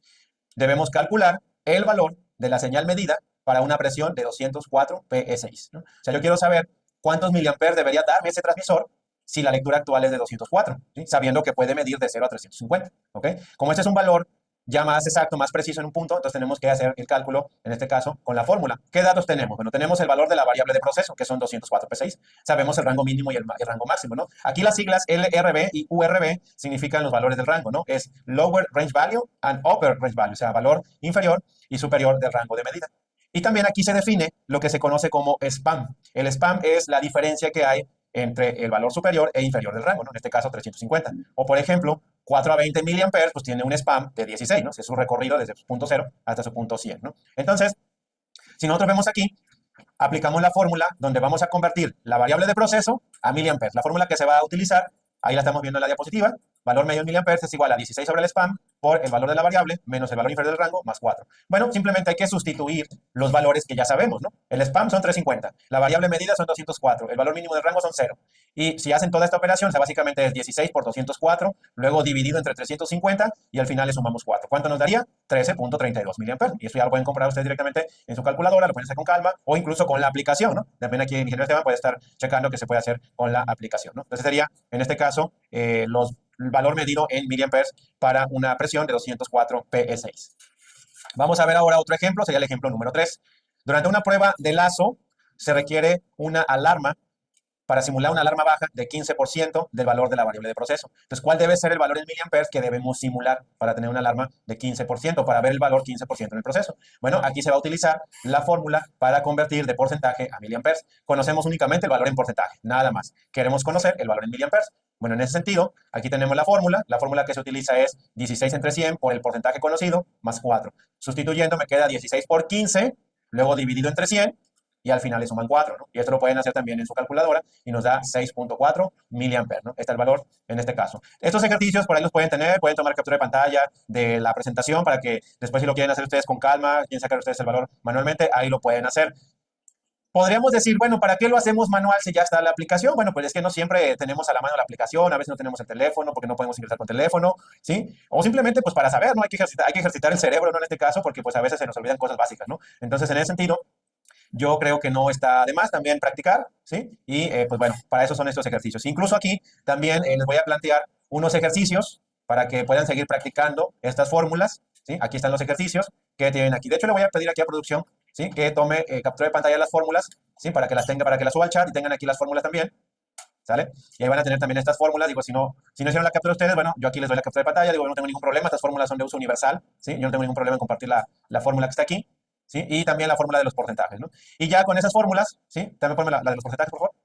Debemos calcular el valor de la señal medida para una presión de 204 psi, ¿no? O sea, yo quiero saber cuántos miliamperes debería darme ese transmisor si la lectura actual es de 204, ¿sí? Sabiendo que puede medir de 0 a 350, ¿ok? Como este es un valor ya más exacto, más preciso en un punto, entonces tenemos que hacer el cálculo, en este caso, con la fórmula. ¿Qué datos tenemos? Bueno, tenemos el valor de la variable de proceso, que son 204 psi. Sabemos el rango mínimo y el rango máximo, ¿no? Aquí las siglas LRB y URB significan los valores del rango, ¿no? Es Lower Range Value and Upper Range Value, o sea, valor inferior y superior del rango de medida. Y también aquí se define lo que se conoce como spam. El spam es la diferencia que hay entre el valor superior e inferior del rango, ¿no? En este caso 350. O por ejemplo, 4 a 20 miliamperes, pues tiene un spam de 16, ¿no? Es su recorrido desde su punto 0 hasta su punto 100, ¿no? Entonces, si nosotros vemos aquí, aplicamos la fórmula donde vamos a convertir la variable de proceso a miliamperes. La fórmula que se va a utilizar, ahí la estamos viendo en la diapositiva, valor medio en miliamperes es igual a 16 sobre el spam por el valor de la variable menos el valor inferior del rango más 4. Bueno, simplemente hay que sustituir los valores que ya sabemos, ¿no? El spam son 350, la variable medida son 204, el valor mínimo del rango son 0. Y si hacen toda esta operación, o sea, básicamente es 16 por 204, luego dividido entre 350 y al final le sumamos 4. ¿Cuánto nos daría? 13.32 miliamperes. Y eso ya lo pueden comprar ustedes directamente en su calculadora, lo pueden hacer con calma o incluso con la aplicación, ¿no? También aquí en Ingeniero Esteban puede estar checando que se puede hacer con la aplicación, ¿no? Entonces sería, en este caso, el valor medido en miliamperes para una presión de 204 psi. Vamos a ver ahora otro ejemplo, sería el ejemplo número 3. Durante una prueba de lazo se requiere una alarma para simular una alarma baja de 15% del valor de la variable de proceso. Entonces, ¿cuál debe ser el valor en miliamperes que debemos simular para tener una alarma de 15%, para ver el valor 15% en el proceso? Bueno, aquí se va a utilizar la fórmula para convertir de porcentaje a miliamperes. Conocemos únicamente el valor en porcentaje, nada más. Queremos conocer el valor en miliamperes. Bueno, en ese sentido, aquí tenemos la fórmula. La fórmula que se utiliza es 16 entre 100 por el porcentaje conocido más 4. Sustituyendo me queda 16 por 15, luego dividido entre 100, y al final le suman 4, ¿no? Y esto lo pueden hacer también en su calculadora y nos da 6.4 miliamperes, ¿no? Este es el valor en este caso. Estos ejercicios por ahí los pueden tener, pueden tomar captura de pantalla de la presentación para que después si lo quieren hacer ustedes con calma, quieren sacar ustedes el valor manualmente, ahí lo pueden hacer. Podríamos decir, bueno, ¿para qué lo hacemos manual si ya está la aplicación? Bueno, pues es que no siempre tenemos a la mano la aplicación, a veces no tenemos el teléfono porque no podemos ingresar con teléfono, ¿sí? O simplemente, pues para saber, ¿no? Hay que ejercitar el cerebro, ¿no? En este caso, porque pues a veces se nos olvidan cosas básicas, ¿no? Entonces, en ese sentido, yo creo que no está de más también practicar, ¿sí? Y pues bueno, para eso son estos ejercicios. Incluso aquí también les voy a plantear unos ejercicios para que puedan seguir practicando estas fórmulas, ¿sí? Aquí están los ejercicios que tienen aquí. De hecho, le voy a pedir aquí a producción, ¿sí? Que tome captura de pantalla de las fórmulas, ¿sí? Para que las tenga, para que las suba al chat y tengan aquí las fórmulas también, ¿sale? Y ahí van a tener también estas fórmulas. Digo, si no hicieron la captura ustedes, bueno, yo aquí les doy la captura de pantalla. Digo, no tengo ningún problema. Estas fórmulas son de uso universal, ¿sí? Yo no tengo ningún problema en compartir la fórmula que está aquí, ¿sí? Y también la fórmula de los porcentajes, ¿no? Y ya con esas fórmulas, ¿sí? También ponme la de los porcentajes, por favor.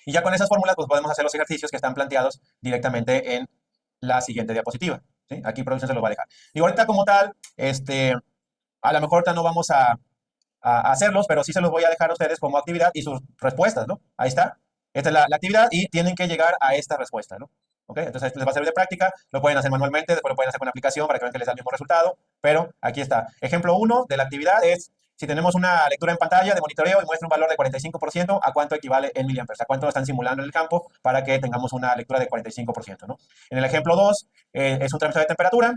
Y ya con esas fórmulas, pues podemos hacer los ejercicios que están planteados directamente en la siguiente diapositiva, ¿sí? Aquí producción se los va a dejar. Y ahorita como tal, a lo mejor ahorita no vamos a hacerlos, pero sí se los voy a dejar a ustedes como actividad y sus respuestas, ¿no? Ahí está. Esta es la actividad y tienen que llegar a esta respuesta, ¿no? ¿Ok? Entonces, esto les va a servir de práctica, lo pueden hacer manualmente, después lo pueden hacer con la aplicación para que vean que les da el mismo resultado, pero aquí está. Ejemplo 1 de la actividad es, si tenemos una lectura en pantalla de monitoreo y muestra un valor de 45%, ¿a cuánto equivale en miliamperes? ¿A cuánto lo están simulando en el campo para que tengamos una lectura de 45%, ¿no? En el ejemplo 2, es un transmisor de temperatura.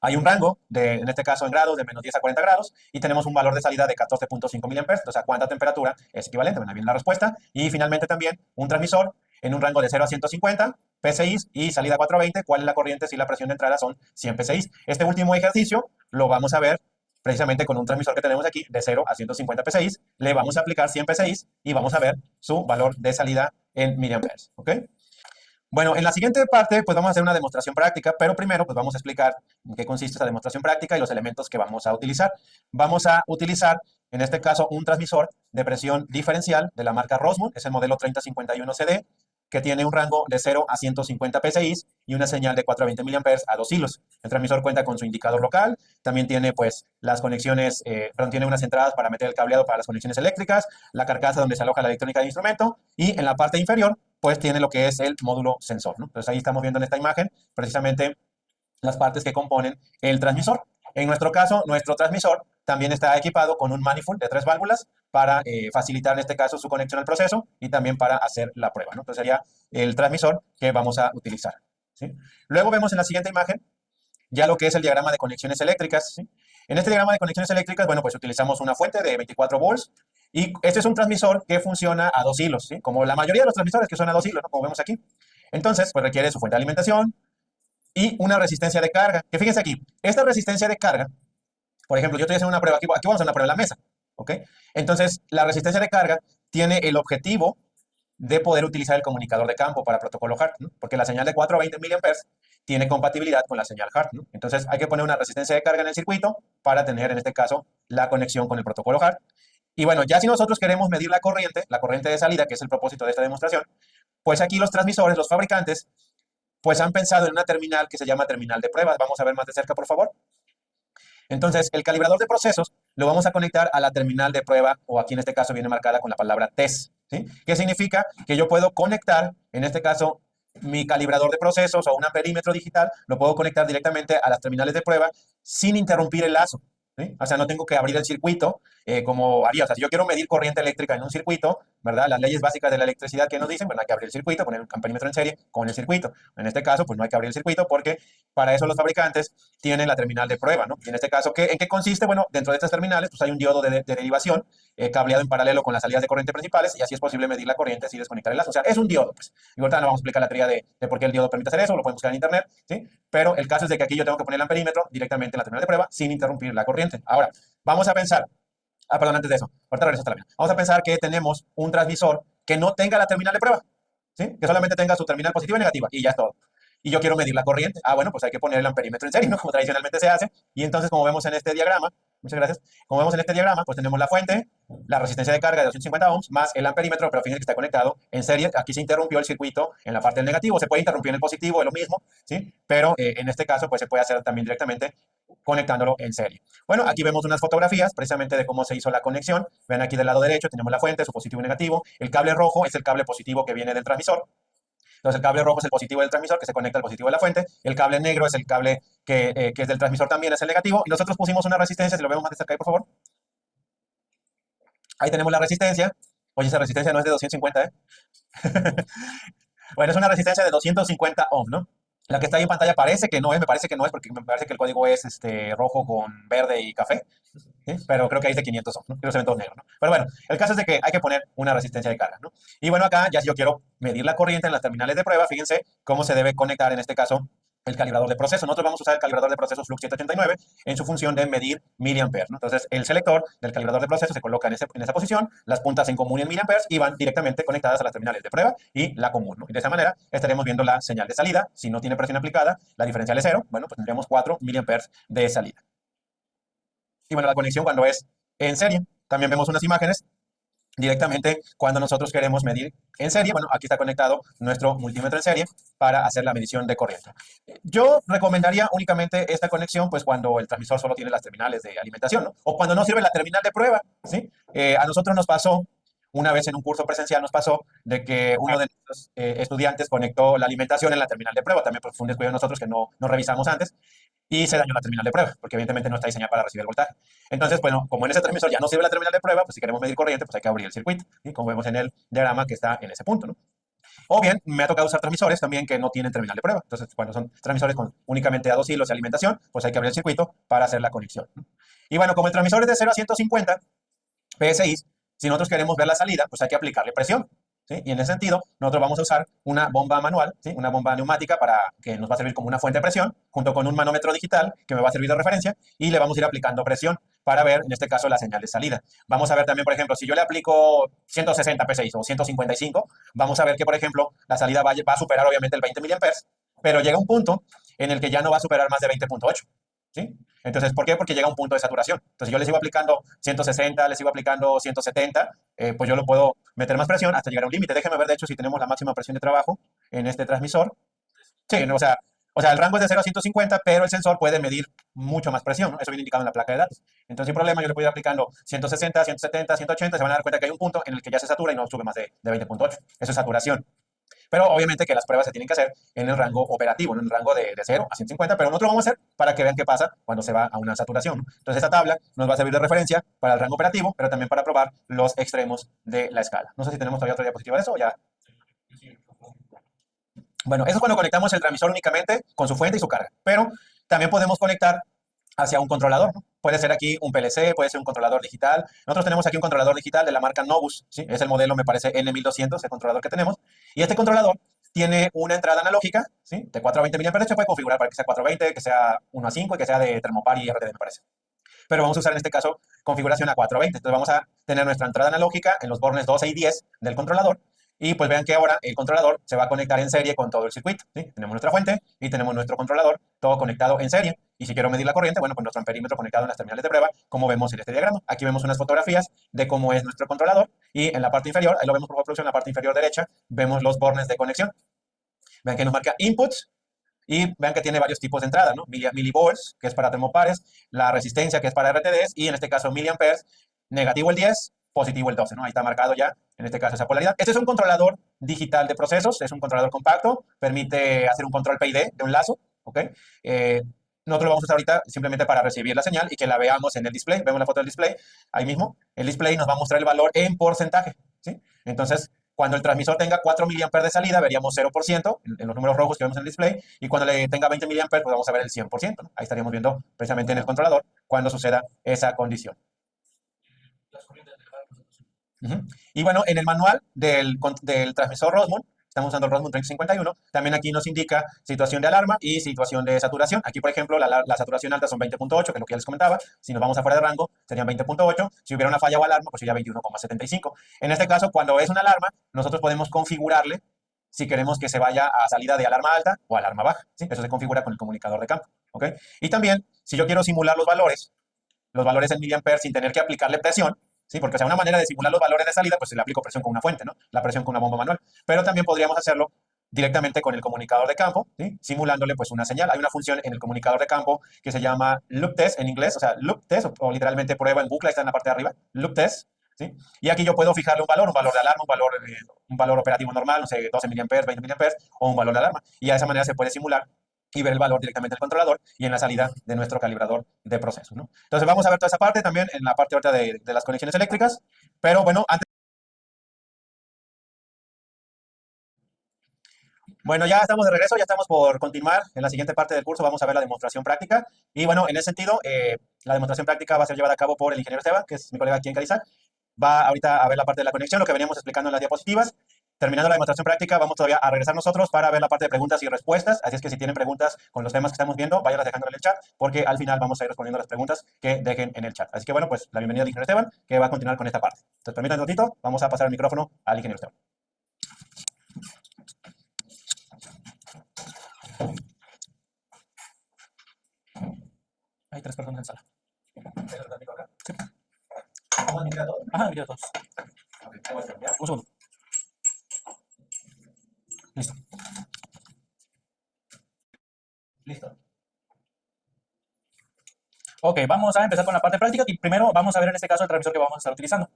Hay un rango, en este caso en grados, de menos 10 a 40 grados, y tenemos un valor de salida de 14.5 miliamperes, o sea, ¿cuánta temperatura es equivalente? Bueno, ahí viene la respuesta. Y finalmente también un transmisor en un rango de 0 a 150 PSI y salida 420, ¿cuál es la corriente si la presión de entrada son 100 PSI? Este último ejercicio lo vamos a ver precisamente con un transmisor que tenemos aquí de 0 a 150 PSI. Le vamos a aplicar 100 PSI y vamos a ver su valor de salida en miliamperes, ¿ok? Bueno, en la siguiente parte, pues vamos a hacer una demostración práctica, pero primero, pues vamos a explicar en qué consiste esta demostración práctica y los elementos que vamos a utilizar. Vamos a utilizar, en este caso, un transmisor de presión diferencial de la marca Rossmund, es el modelo 3051CD, que tiene un rango de 0 a 150 PSI y una señal de 420 miliamperes a 2 hilos. El transmisor cuenta con su indicador local, también tiene, pues, las conexiones, perdón, tiene unas entradas para meter el cableado para las conexiones eléctricas, la carcasa donde se aloja la electrónica del instrumento, y en la parte inferior pues tiene lo que es el módulo sensor, ¿no? Entonces ahí estamos viendo en esta imagen precisamente las partes que componen el transmisor. En nuestro caso, nuestro transmisor también está equipado con un manifold de 3 válvulas para facilitar en este caso su conexión al proceso y también para hacer la prueba, ¿no? Entonces sería el transmisor que vamos a utilizar, ¿sí? Luego vemos en la siguiente imagen ya lo que es el diagrama de conexiones eléctricas, ¿sí? En este diagrama de conexiones eléctricas, bueno, pues utilizamos una fuente de 24 volts y este es un transmisor que funciona a 2 hilos, ¿sí? Como la mayoría de los transmisores que son a 2 hilos, ¿no? Como vemos aquí. Entonces, pues requiere su fuente de alimentación y una resistencia de carga. Que fíjense aquí, esta resistencia de carga, por ejemplo, yo estoy haciendo una prueba, aquí vamos a hacer una prueba en la mesa, ¿ok? Entonces, la resistencia de carga tiene el objetivo de poder utilizar el comunicador de campo para protocolo HART, ¿no? Porque la señal de 4 a 20 miliamperes tiene compatibilidad con la señal HART, ¿no? Entonces hay que poner una resistencia de carga en el circuito para tener, en este caso, la conexión con el protocolo HART. Y bueno, ya si nosotros queremos medir la corriente de salida, que es el propósito de esta demostración, pues aquí los transmisores, los fabricantes, pues han pensado en una terminal que se llama terminal de pruebas. Vamos a ver más de cerca, por favor. Entonces, el calibrador de procesos lo vamos a conectar a la terminal de prueba, o aquí en este caso viene marcada con la palabra test, ¿sí? ¿Qué significa? Que yo puedo conectar, en este caso, mi calibrador de procesos o un amperímetro digital, lo puedo conectar directamente a las terminales de prueba sin interrumpir el lazo, ¿sí? O sea, no tengo que abrir el circuito como haría. O sea, si yo quiero medir corriente eléctrica en un circuito, ¿verdad? Las leyes básicas de la electricidad que nos dicen, bueno, hay que abrir el circuito, poner un amperímetro en serie con el circuito. En este caso, pues no hay que abrir el circuito porque para eso los fabricantes tienen la terminal de prueba, ¿no? Y en este caso, ¿en qué consiste? Bueno, dentro de estas terminales, pues hay un diodo de derivación cableado en paralelo con las salidas de corriente principales y así es posible medir la corriente sin desconectar el lazo. O sea, es un diodo, pues. Y ahorita no vamos a explicar la teoría de por qué el diodo permite hacer eso, lo pueden buscar en internet, ¿sí? Pero el caso es de que aquí yo tengo que poner el amperímetro directamente en la terminal de prueba sin interrumpir la corriente. Ahora, vamos a pensar, perdón, antes de eso, ahorita regreso hasta la mina. Vamos a pensar que tenemos un transmisor que no tenga la terminal de prueba, ¿sí? Que solamente tenga su terminal positiva y negativa y ya es todo. Y yo quiero medir la corriente. Bueno, pues hay que poner el amperímetro en serie, ¿no? Como tradicionalmente se hace. Y entonces, como vemos en este diagrama, muchas gracias, como vemos en este diagrama, pues tenemos la fuente, la resistencia de carga de 250 ohms, más el amperímetro, pero fíjense que está conectado en serie. Aquí se interrumpió el circuito en la parte del negativo. Se puede interrumpir en el positivo, es lo mismo, ¿sí? Pero en este caso, pues se puede hacer también directamente conectándolo en serie. Bueno, aquí vemos unas fotografías precisamente de cómo se hizo la conexión. Ven aquí del lado derecho tenemos la fuente, su positivo y negativo. El cable rojo es el cable positivo que viene del transmisor. Entonces, el cable rojo es el positivo del transmisor que se conecta al positivo de la fuente. El cable negro es el cable que es del transmisor también, es el negativo. Y nosotros pusimos una resistencia, si lo vemos más de cerca ahí, por favor. Ahí tenemos la resistencia. Oye, esa resistencia no es de 250, ¿eh? Bueno, es una resistencia de 250 ohms, ¿no? La que está ahí en pantalla parece que no es, me parece que no es, porque me parece que el código es rojo con verde y café, ¿sí? Pero creo que ahí es de 500 ohms, ¿no? Creo que se ven todos negros, ¿no? Pero bueno, el caso es de que hay que poner una resistencia de carga, ¿no? Y bueno, acá ya si yo quiero medir la corriente en las terminales de prueba, fíjense cómo se debe conectar en este caso el calibrador de procesos. Nosotros vamos a usar el calibrador de procesos Flux 789 en su función de medir miliamperes, ¿no? Entonces, el selector del calibrador de procesos se coloca en esa posición, las puntas en común en miliamperes y van directamente conectadas a las terminales de prueba y la común, ¿no? Y de esa manera estaremos viendo la señal de salida. Si no tiene presión aplicada, la diferencial es 0, bueno, pues tendríamos 4 miliamperes de salida. Y bueno, la conexión cuando es en serie, también vemos unas imágenes directamente cuando nosotros queremos medir en serie. Bueno, aquí está conectado nuestro multímetro en serie para hacer la medición de corriente. Yo recomendaría únicamente esta conexión pues cuando el transmisor solo tiene las terminales de alimentación, ¿no? O cuando no sirve la terminal de prueba, ¿sí? A nosotros nos pasó, una vez en un curso presencial nos pasó de que uno de nuestros estudiantes conectó la alimentación en la terminal de prueba. También pues, fue un descuido de nosotros que no revisamos antes y se dañó la terminal de prueba, porque evidentemente no está diseñada para recibir el voltaje. Entonces, bueno, como en ese transmisor ya no sirve la terminal de prueba, pues si queremos medir corriente, pues hay que abrir el circuito, y como vemos en el diagrama que está en ese punto, ¿no? O bien, me ha tocado usar transmisores también que no tienen terminal de prueba. Entonces, cuando son transmisores con únicamente a 2 hilos de alimentación, pues hay que abrir el circuito para hacer la conexión, ¿no? Y bueno, como el transmisor es de 0 a 150 PSI, si nosotros queremos ver la salida, pues hay que aplicarle presión, ¿sí? Y en ese sentido, nosotros vamos a usar una bomba manual, ¿sí? Una bomba neumática para que nos va a servir como una fuente de presión, junto con un manómetro digital que me va a servir de referencia, y le vamos a ir aplicando presión para ver, en este caso, la señal de salida. Vamos a ver también, por ejemplo, si yo le aplico 160 PSI o 155, vamos a ver que, por ejemplo, la salida va a superar obviamente el 20 miliamperes, pero llega un punto en el que ya no va a superar más de 20.8, ¿sí? Entonces, ¿por qué? Porque llega a un punto de saturación. Entonces, yo les sigo aplicando 160, les sigo aplicando 170, pues yo lo puedo meter más presión hasta llegar a un límite. Déjenme ver, de hecho, si tenemos la máxima presión de trabajo en este transmisor. Sí, no, o sea, el rango es de 0 a 150, pero el sensor puede medir mucho más presión, ¿no? Eso viene indicado en la placa de datos. Entonces, sin problema, yo le puedo ir aplicando 160, 170, 180, se van a dar cuenta que hay un punto en el que ya se satura y no sube más de 20.8. Eso es saturación. Pero obviamente que las pruebas se tienen que hacer en el rango operativo, en el rango de 0 a 150, pero nosotros lo vamos a hacer para que vean qué pasa cuando se va a una saturación, ¿no? Entonces, esta tabla nos va a servir de referencia para el rango operativo, pero también para probar los extremos de la escala. No sé si tenemos todavía otra diapositiva de eso o ya. Bueno, eso es cuando conectamos el transmisor únicamente con su fuente y su carga, pero también podemos conectar hacia un controlador, ¿no? Puede ser aquí un PLC, puede ser un controlador digital. Nosotros tenemos aquí un controlador digital de la marca Novus, ¿sí? Es el modelo, me parece, N1200, el controlador que tenemos. Y este controlador tiene una entrada analógica, ¿sí? De 4 a 20 mA. Se puede configurar para que sea 420, que sea 1 a 5 y que sea de Thermopar y RTD, me parece. Pero vamos a usar en este caso configuración a 420. Entonces vamos a tener nuestra entrada analógica en los bornes 12 y 10 del controlador. Y pues vean que ahora el controlador se va a conectar en serie con todo el circuito, ¿sí? Tenemos nuestra fuente y tenemos nuestro controlador, todo conectado en serie. Y si quiero medir la corriente, bueno, pues nuestro amperímetro conectado en las terminales de prueba, como vemos en este diagrama. Aquí vemos unas fotografías de cómo es nuestro controlador. Y en la parte inferior, ahí lo vemos por favor, producción, en la parte inferior derecha, vemos los bornes de conexión. Vean que nos marca inputs, y vean que tiene varios tipos de entrada, ¿no? Milivolts, que es para termopares, la resistencia, que es para RTDs, y en este caso miliamperes, negativo el 10, positivo el 12, ¿no? Ahí está marcado ya, en este caso, esa polaridad. Este es un controlador digital de procesos, es un controlador compacto, permite hacer un control PID de un lazo, ¿ok? Nosotros lo vamos a usar ahorita simplemente para recibir la señal y que la veamos en el display. Vemos la foto del display, ahí mismo. El display nos va a mostrar el valor en porcentaje, ¿sí? Entonces, cuando el transmisor tenga 4 miliamperes de salida, veríamos 0% en los números rojos que vemos en el display. Y cuando le tenga 20 miliamperes, pues vamos a ver el 100%, ¿no? Ahí estaríamos viendo precisamente en el controlador cuando suceda esa condición. Ujú. Y bueno, en el manual del transmisor Rosmund, estamos usando el Rosmund 3051, también aquí nos indica situación de alarma y situación de saturación. Aquí, por ejemplo, la saturación alta son 20.8, que es lo que ya les comentaba. Si nos vamos afuera de rango, serían 20.8. Si hubiera una falla o alarma, pues sería 21,75. En este caso, cuando es una alarma, nosotros podemos configurarle si queremos que se vaya a salida de alarma alta o alarma baja, ¿sí? Eso se configura con el comunicador de campo, ¿ok? Y también, si yo quiero simular los valores en miliamperes sin tener que aplicarle presión, ¿sí? Porque, o sea, una manera de simular los valores de salida, pues se le aplico presión con una fuente, ¿no? La presión con una bomba manual. Pero también podríamos hacerlo directamente con el comunicador de campo, ¿sí? Simulándole pues una señal. Hay una función en el comunicador de campo que se llama loop test en inglés, o sea, loop test o literalmente prueba en bucle, está en la parte de arriba, loop test, ¿sí? Y aquí yo puedo fijarle un valor de alarma, un valor operativo normal, no sé, 12 miliamperes, 20 miliamperes o un valor de alarma. Y de esa manera se puede simular y ver el valor directamente del controlador y en la salida de nuestro calibrador de procesos, ¿no? Entonces vamos a ver toda esa parte también en la parte ahorita de las conexiones eléctricas, pero bueno, antes... Bueno, ya estamos de regreso, ya estamos por continuar en la siguiente parte del curso, vamos a ver la demostración práctica y bueno, en ese sentido, la demostración práctica va a ser llevada a cabo por el ingeniero Esteban, que es mi colega aquí en Carizac. Va ahorita a ver la parte de la conexión, lo que veníamos explicando en las diapositivas. Terminando la demostración práctica, vamos todavía a regresar nosotros para ver la parte de preguntas y respuestas. Así es que si tienen preguntas con los temas que estamos viendo, váyanlas dejando en el chat, porque al final vamos a ir respondiendo las preguntas que dejen en el chat. Así que bueno, pues la bienvenida al ingeniero Esteban, que va a continuar con esta parte. Entonces, permítanme un ratito, vamos a pasar el micrófono al ingeniero Esteban. Hay 3 personas en sala. Sí. Ajá, video todos. Un segundo. Listo. Listo. Ok, vamos a empezar con la parte práctica y primero vamos a ver en este caso el transmisor que vamos a estar utilizando.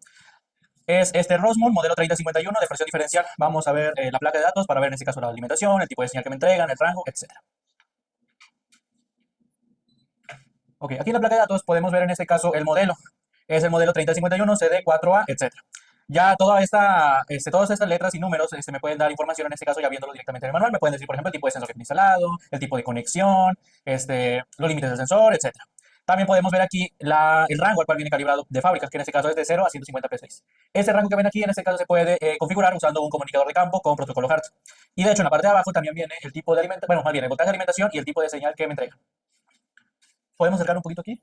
Es este Rosmund modelo 3051 de presión diferencial. Vamos a ver la placa de datos para ver en este caso la alimentación, el tipo de señal que me entregan, el rango, etc. Ok, aquí en la placa de datos podemos ver en este caso el modelo. Es el modelo 3051 CD4A, etc. Ya todas estas letras y números me pueden dar información, en este caso ya viéndolo directamente en el manual. Me pueden decir, por ejemplo, el tipo de sensor que tiene instalado, el tipo de conexión, los límites del sensor, etcétera. También podemos ver aquí el rango al cual viene calibrado de fábrica, que en este caso es de 0 a 150 P6. Ese rango que ven aquí, en este caso, se puede configurar usando un comunicador de campo con protocolo HART. Y de hecho, en la parte de abajo también viene el tipo de alimentación, bueno, más bien el voltaje de alimentación y el tipo de señal que me entrega. ¿Podemos acercar un poquito aquí?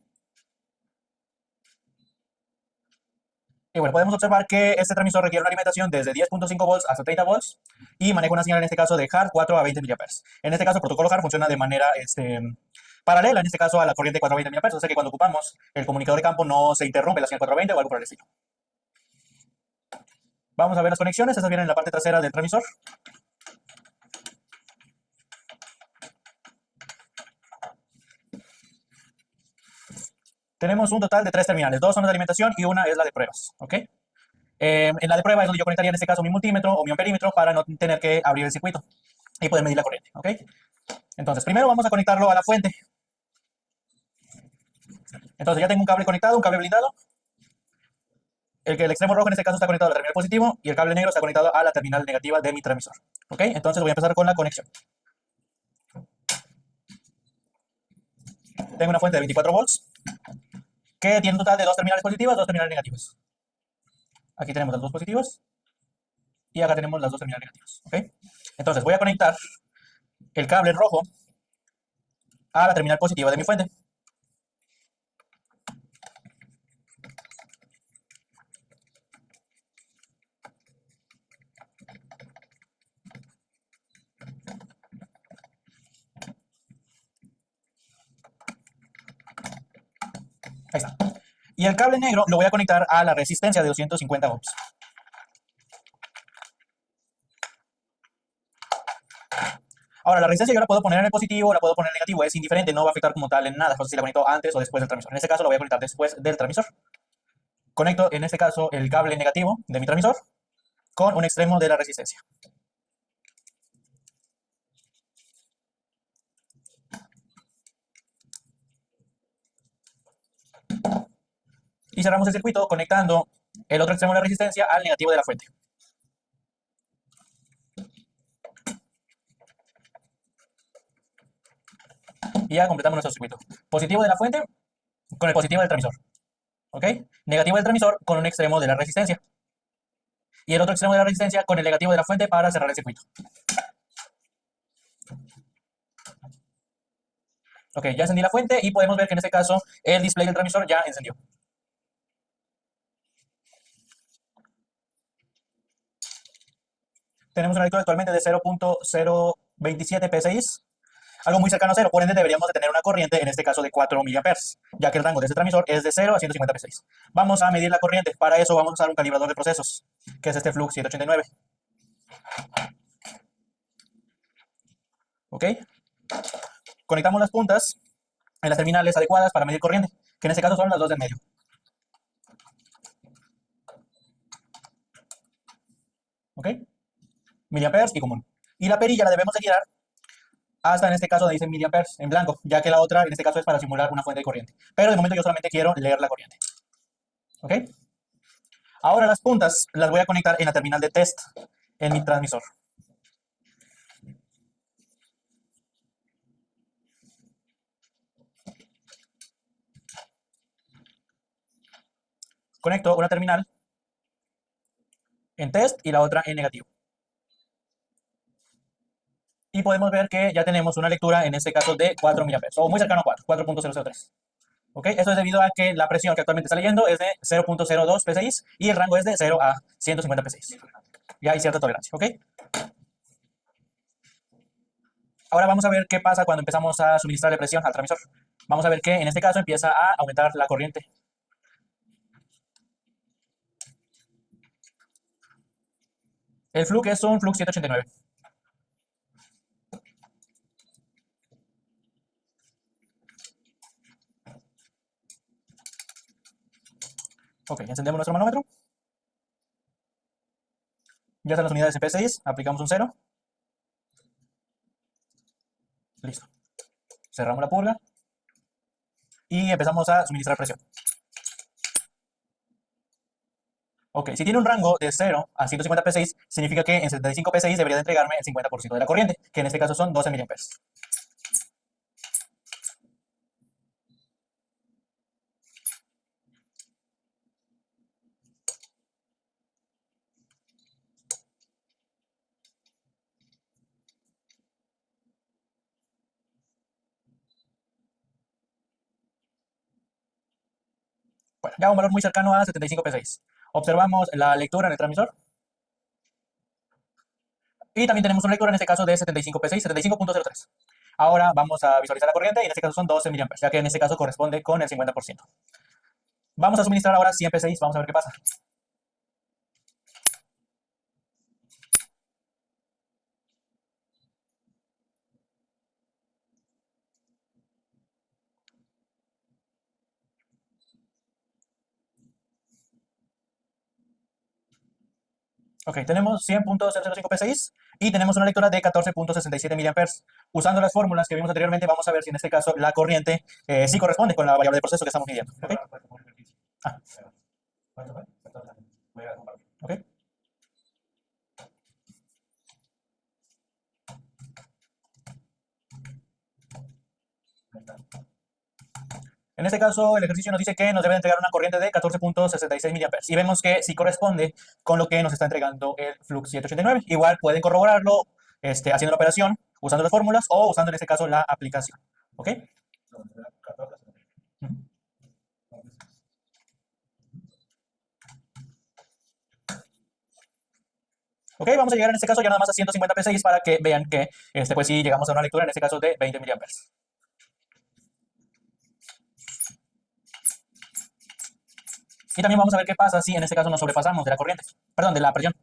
Y bueno, podemos observar que este transmisor requiere una alimentación desde 10.5 volts hasta 30 volts y maneja una señal en este caso de HART 4 a 20 miliamperes. En este caso, el protocolo HART funciona de manera paralela, en este caso a la corriente 4 a 20 miliamperes, o sea que cuando ocupamos el comunicador de campo no se interrumpe la señal 4 a 20 o algo por el estilo. Vamos a ver las conexiones, estas vienen en la parte trasera del transmisor. Tenemos un total de 3 terminales, 2 son las de alimentación y una es la de pruebas, ¿ok? En la de prueba es donde yo conectaría en este caso mi multímetro o mi amperímetro para no tener que abrir el circuito y poder medir la corriente, ¿ok? Entonces, primero vamos a conectarlo a la fuente. Entonces ya tengo un cable conectado, un cable blindado. El extremo rojo en este caso está conectado a la terminal positivo y el cable negro está conectado a la terminal negativa de mi transmisor, ¿ok? Entonces voy a empezar con la conexión. Tengo una fuente de 24 volts que tiene un total de 2 terminales positivas, 2 terminales negativas. Aquí tenemos las 2 positivas y acá tenemos las 2 terminales negativas, ¿ok? Entonces voy a conectar el cable rojo a la terminal positiva de mi fuente. Ahí está. Y el cable negro lo voy a conectar a la resistencia de 250 ohms. Ahora, la resistencia yo la puedo poner en el positivo o la puedo poner en el negativo, es indiferente, no va a afectar como tal en nada, si la conecto antes o después del transmisor. En este caso lo voy a conectar después del transmisor. Conecto en este caso el cable negativo de mi transmisor con un extremo de la resistencia. Y cerramos el circuito conectando el otro extremo de la resistencia al negativo de la fuente. Y ya completamos nuestro circuito. Positivo de la fuente con el positivo del transmisor. ¿Ok? Negativo del transmisor con un extremo de la resistencia. Y el otro extremo de la resistencia con el negativo de la fuente para cerrar el circuito. Ok, ya encendí la fuente y podemos ver que en este caso el display del transmisor ya encendió. Tenemos una lectura actualmente de 0.027 P6, algo muy cercano a cero, por ende deberíamos de tener una corriente, en este caso de 4 miliamperes, ya que el rango de este transmisor es de 0 a 150 P6. Vamos a medir la corriente, para eso vamos a usar un calibrador de procesos, que es este Flux 789. ¿Ok? Conectamos las puntas en las terminales adecuadas para medir corriente, que en este caso son las dos del medio. ¿Ok? Miliamperes y común. Y la perilla la debemos de girar hasta en este caso donde dice miliamperes en blanco, ya que la otra en este caso es para simular una fuente de corriente. Pero de momento yo solamente quiero leer la corriente. ¿Ok? Ahora las puntas las voy a conectar en la terminal de test en mi transmisor. Conecto una terminal en test y la otra en negativo. Y podemos ver que ya tenemos una lectura, en este caso, de 4 miliamperes, o muy cercano a 4, 4.003. ¿Ok? Esto es debido a que la presión que actualmente está leyendo es de 0.02 P6 y el rango es de 0 a 150 P6. Ya hay cierta tolerancia, ¿ok? Ahora vamos a ver qué pasa cuando empezamos a suministrarle presión al transmisor. Vamos a ver que en este caso empieza a aumentar la corriente. El flux es un flux 789. Ok, encendemos nuestro manómetro. Ya están las unidades en P6, aplicamos un 0. Listo. Cerramos la purga y empezamos a suministrar presión. Ok, si tiene un rango de 0 a 150 PSI, significa que en 75 PSI debería de entregarme el 50% de la corriente, que en este caso son 12 miliamperes. Bueno, ya un valor muy cercano a 75 PSI. Observamos la lectura en el transmisor. Y también tenemos una lectura en este caso de 75 PSI, 75.03. Ahora vamos a visualizar la corriente y en este caso son 12 miliamperes, ya que en este caso corresponde con el 50%. Vamos a suministrar ahora 100 PSI, vamos a ver qué pasa. Ok, tenemos 100.005 PSI y tenemos una lectura de 14.67 miliamperes. Usando las fórmulas que vimos anteriormente, vamos a ver si en este caso la corriente sí corresponde con la variable de proceso que estamos midiendo. ¿Ok? Ah, ok. En este caso, el ejercicio nos dice que nos debe entregar una corriente de 14.66 miliamperes. Y vemos que sí corresponde con lo que nos está entregando el Flux 789. Igual pueden corroborarlo haciendo la operación, usando las fórmulas o usando en este caso la aplicación. ¿Ok? Ujú. Ok, vamos a llegar en este caso ya nada más a 150 PSI para que vean que pues sí llegamos a una lectura en este caso de 20 miliamperes. Y también vamos a ver qué pasa si en este caso nos sobrepasamos de la corriente, perdón, de la presión.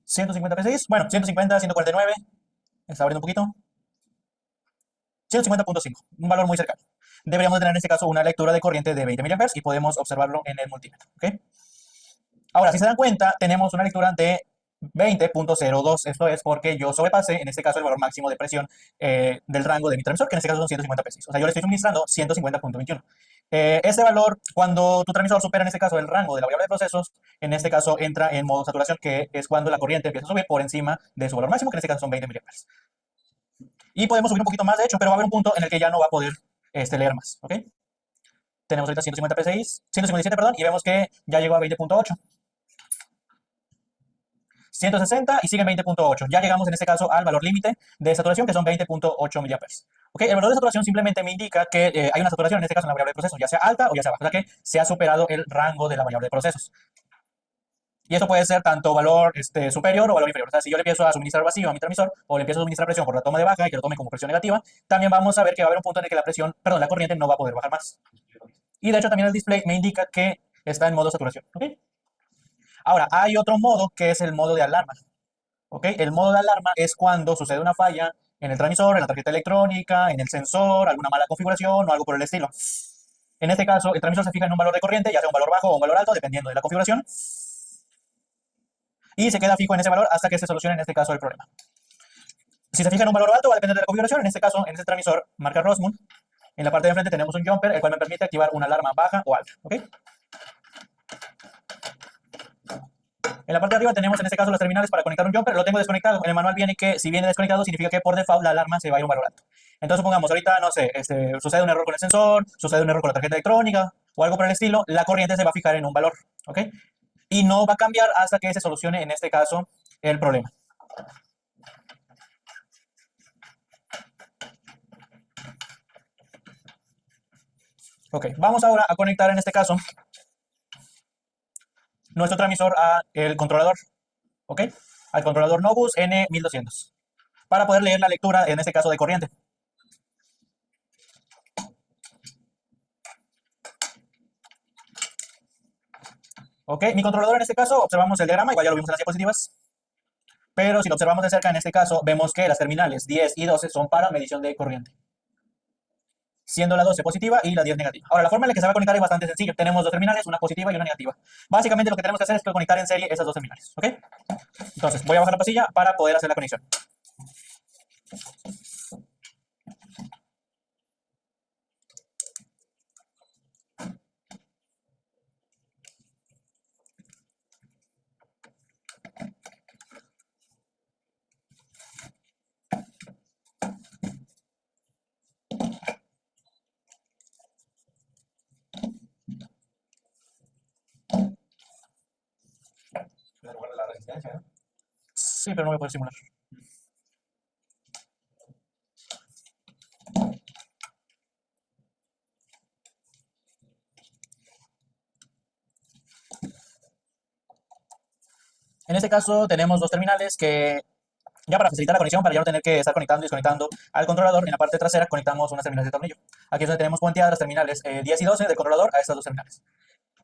¿150 PSI? Bueno, 150, 149, está abriendo un poquito. 150.5, un valor muy cercano. Deberíamos tener en este caso una lectura de corriente de 20 miliamperes y podemos observarlo en el multímetro. ¿Ok? Ahora, si se dan cuenta, tenemos una lectura de 20.02. Esto es porque yo sobrepasé, en este caso, el valor máximo de presión del rango de mi transmisor, que en este caso son 150 PSI. O sea, yo le estoy suministrando 150.21. Este valor, cuando tu transmisor supera, en este caso, el rango de la variable de procesos, en este caso entra en modo saturación, que es cuando la corriente empieza a subir por encima de su valor máximo, que en este caso son 20 miliamperes. Y podemos subir un poquito más, de hecho, pero va a haber un punto en el que ya no va a poder leer más. ¿Ok? Tenemos ahorita 150 PSI, 157, perdón, y vemos que ya llegó a 20.8. 160 y siguen 20.8. Ya llegamos en este caso al valor límite de saturación, que son 20.8 miliamperes. ¿Ok? El valor de saturación simplemente me indica que hay una saturación, en este caso en la variable de procesos, ya sea alta o ya sea baja, o sea que se ha superado el rango de la variable de procesos. Y esto puede ser tanto valor superior o valor inferior. O sea, si yo le empiezo a suministrar vacío a mi transmisor o le empiezo a suministrar presión por la toma de baja y que lo tome como presión negativa, también vamos a ver que va a haber un punto en el que la presión, perdón, la corriente no va a poder bajar más. Y de hecho también el display me indica que está en modo saturación. ¿Ok? Ahora, hay otro modo que es el modo de alarma. ¿Ok? El modo de alarma es cuando sucede una falla en el transmisor, en la tarjeta electrónica, en el sensor, alguna mala configuración o algo por el estilo. En este caso, el transmisor se fija en un valor de corriente, ya sea un valor bajo o un valor alto, dependiendo de la configuración, y se queda fijo en ese valor hasta que se solucione, en este caso, el problema. Si se fija en un valor alto, va a depender de la configuración. En este caso, en este transmisor, marca Rossmund, en la parte de enfrente tenemos un jumper, el cual me permite activar una alarma baja o alta. ¿Ok? En la parte de arriba tenemos en este caso los terminales para conectar un jumper. Lo tengo desconectado. En el manual viene que si viene desconectado significa que por default la alarma se va a ir a un valor alto. Entonces supongamos ahorita, no sé, sucede un error con el sensor, sucede un error con la tarjeta electrónica o algo por el estilo, la corriente se va a fijar en un valor. ¿Ok? Y no va a cambiar hasta que se solucione en este caso el problema. Ok, vamos ahora a conectar en este caso nuestro transmisor al controlador. ¿Ok? Al controlador Novus N1200 para poder leer la lectura, en este caso de corriente. Ok, mi controlador en este caso, observamos el diagrama, igual ya lo vimos en las diapositivas. pero si lo observamos de cerca, en este caso, vemos que las terminales 10 y 12 son para medición de corriente, siendo la 12 positiva y la 10 negativa. Ahora, la forma en la que se va a conectar es bastante sencilla. Tenemos dos terminales, una positiva y una negativa. Básicamente lo que tenemos que hacer es conectar en serie esas dos terminales, ¿ok? Entonces, voy a bajar la pasilla para poder hacer la conexión. La resistencia, ¿no? Sí, pero no voy a poder simular. En este caso tenemos dos terminales que ya para facilitar la conexión, para ya no tener que estar conectando y desconectando al controlador, en la parte trasera conectamos unas terminales de tornillo. Aquí es donde tenemos puenteadas las terminales 10 y 12 del controlador a estas dos terminales.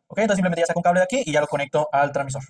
Ok, entonces simplemente ya saco un cable de aquí y ya lo conecto al transmisor.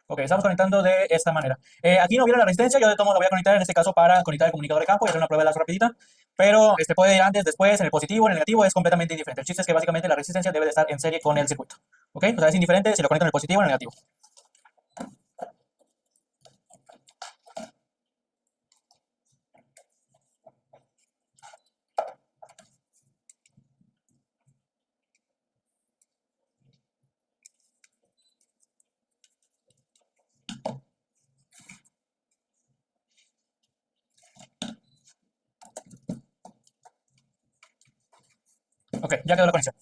Ok, estamos conectando de esta manera. Aquí no viene la resistencia, yo de todo modo lo voy a conectar en este caso para conectar el comunicador de campo y hacer una prueba de lazo rapidita. Pero puede ir antes, después, en el positivo, en el negativo, es completamente indiferente. El chiste es que básicamente la resistencia debe de estar en serie con el circuito. Ok, o sea, es indiferente si lo conecto en el positivo o en el negativo. Ok, ya quedó la conexión.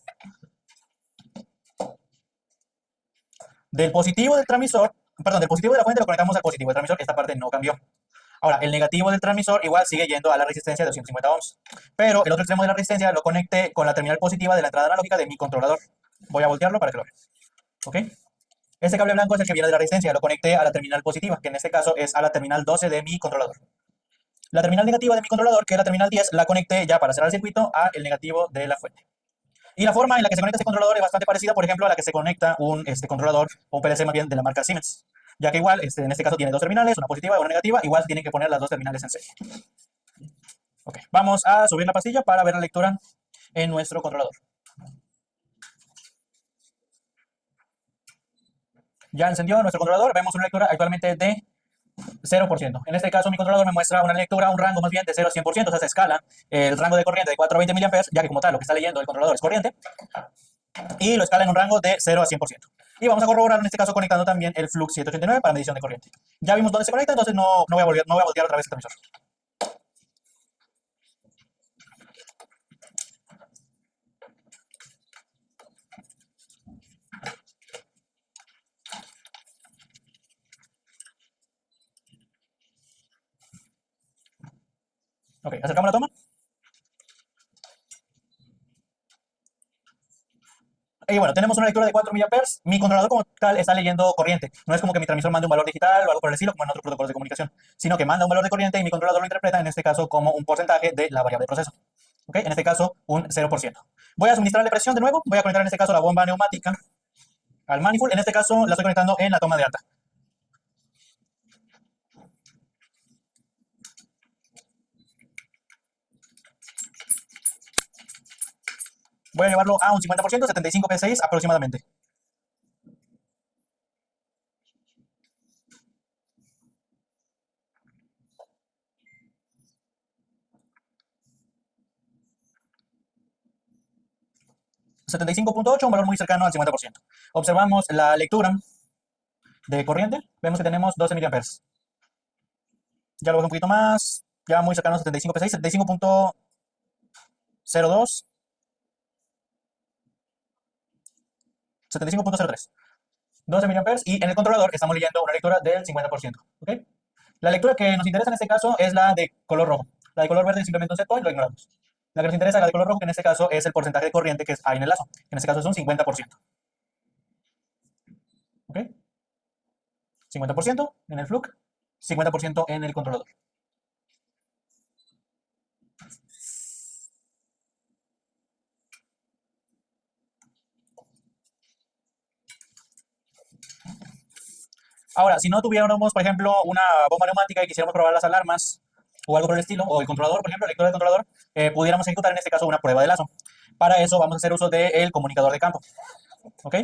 Del positivo del transmisor, perdón, del positivo de la fuente lo conectamos al positivo del transmisor, esta parte no cambió. Ahora, el negativo del transmisor igual sigue yendo a la resistencia de 250 ohms, pero el otro extremo de la resistencia lo conecté con la terminal positiva de la entrada analógica de mi controlador. Voy a voltearlo para que lo veas. ¿Ok? Este cable blanco es el que viene de la resistencia, lo conecté a la terminal positiva, que en este caso es a la terminal 12 de mi controlador. La terminal negativa de mi controlador, que es la terminal 10, la conecté ya para cerrar el circuito a el negativo de la fuente. Y la forma en la que se conecta este controlador es bastante parecida, por ejemplo, a la que se conecta un controlador o un PLC más bien de la marca Siemens. Ya que igual, en este caso tiene dos terminales, una positiva y una negativa, igual se tienen que poner las dos terminales en serie. Ok, vamos a subir la pastilla para ver la lectura en nuestro controlador. Ya encendió nuestro controlador, vemos una lectura actualmente de 0%. En este caso, mi controlador me muestra una lectura, un rango más bien de 0 a 100%, o sea, se escala el rango de corriente de 4 a 20 mA, ya que como tal, lo que está leyendo el controlador es corriente, y lo escala en un rango de 0 a 100%. Y vamos a corroborar en este caso conectando también el Flux 789 para medición de corriente. Ya vimos dónde se conecta, entonces no voy a voltear otra vez el transmisor. Ok, acercamos la toma. Y bueno, tenemos una lectura de 4 mA. Mi controlador como tal está leyendo corriente. No es como que mi transmisor mande un valor digital o algo por el estilo, como en otros protocolos de comunicación, sino que manda un valor de corriente y mi controlador lo interpreta en este caso como un porcentaje de la variable de proceso. ¿Ok? En este caso, un 0%. Voy a suministrarle presión de nuevo. Voy a conectar en este caso la bomba neumática al manifold. En este caso la estoy conectando en la toma de alta. Voy a llevarlo a un 50%, 75 PSI aproximadamente. $75.8, un valor muy cercano al 50%. Observamos la lectura de corriente. Vemos que tenemos 12 mA. Ya lo veo un poquito más. Ya muy cercano a 75 PSI, 75.02, 75.03. 12 mA y en el controlador estamos leyendo una lectura del 50%. ¿Ok? La lectura que nos interesa en este caso es la de color rojo. La de color verde es simplemente un set point, lo ignoramos. La que nos interesa, la de color rojo, que en este caso es el porcentaje de corriente que hay en el lazo. En este caso es un 50%. ¿Ok? 50% en el fluke, 50% en el controlador. Ahora, si no tuviéramos, por ejemplo, una bomba neumática y quisiéramos probar las alarmas o algo por el estilo, o el controlador, por ejemplo, el lector del controlador, pudiéramos ejecutar en este caso una prueba de lazo. Para eso vamos a hacer uso del comunicador de campo. ¿Ok?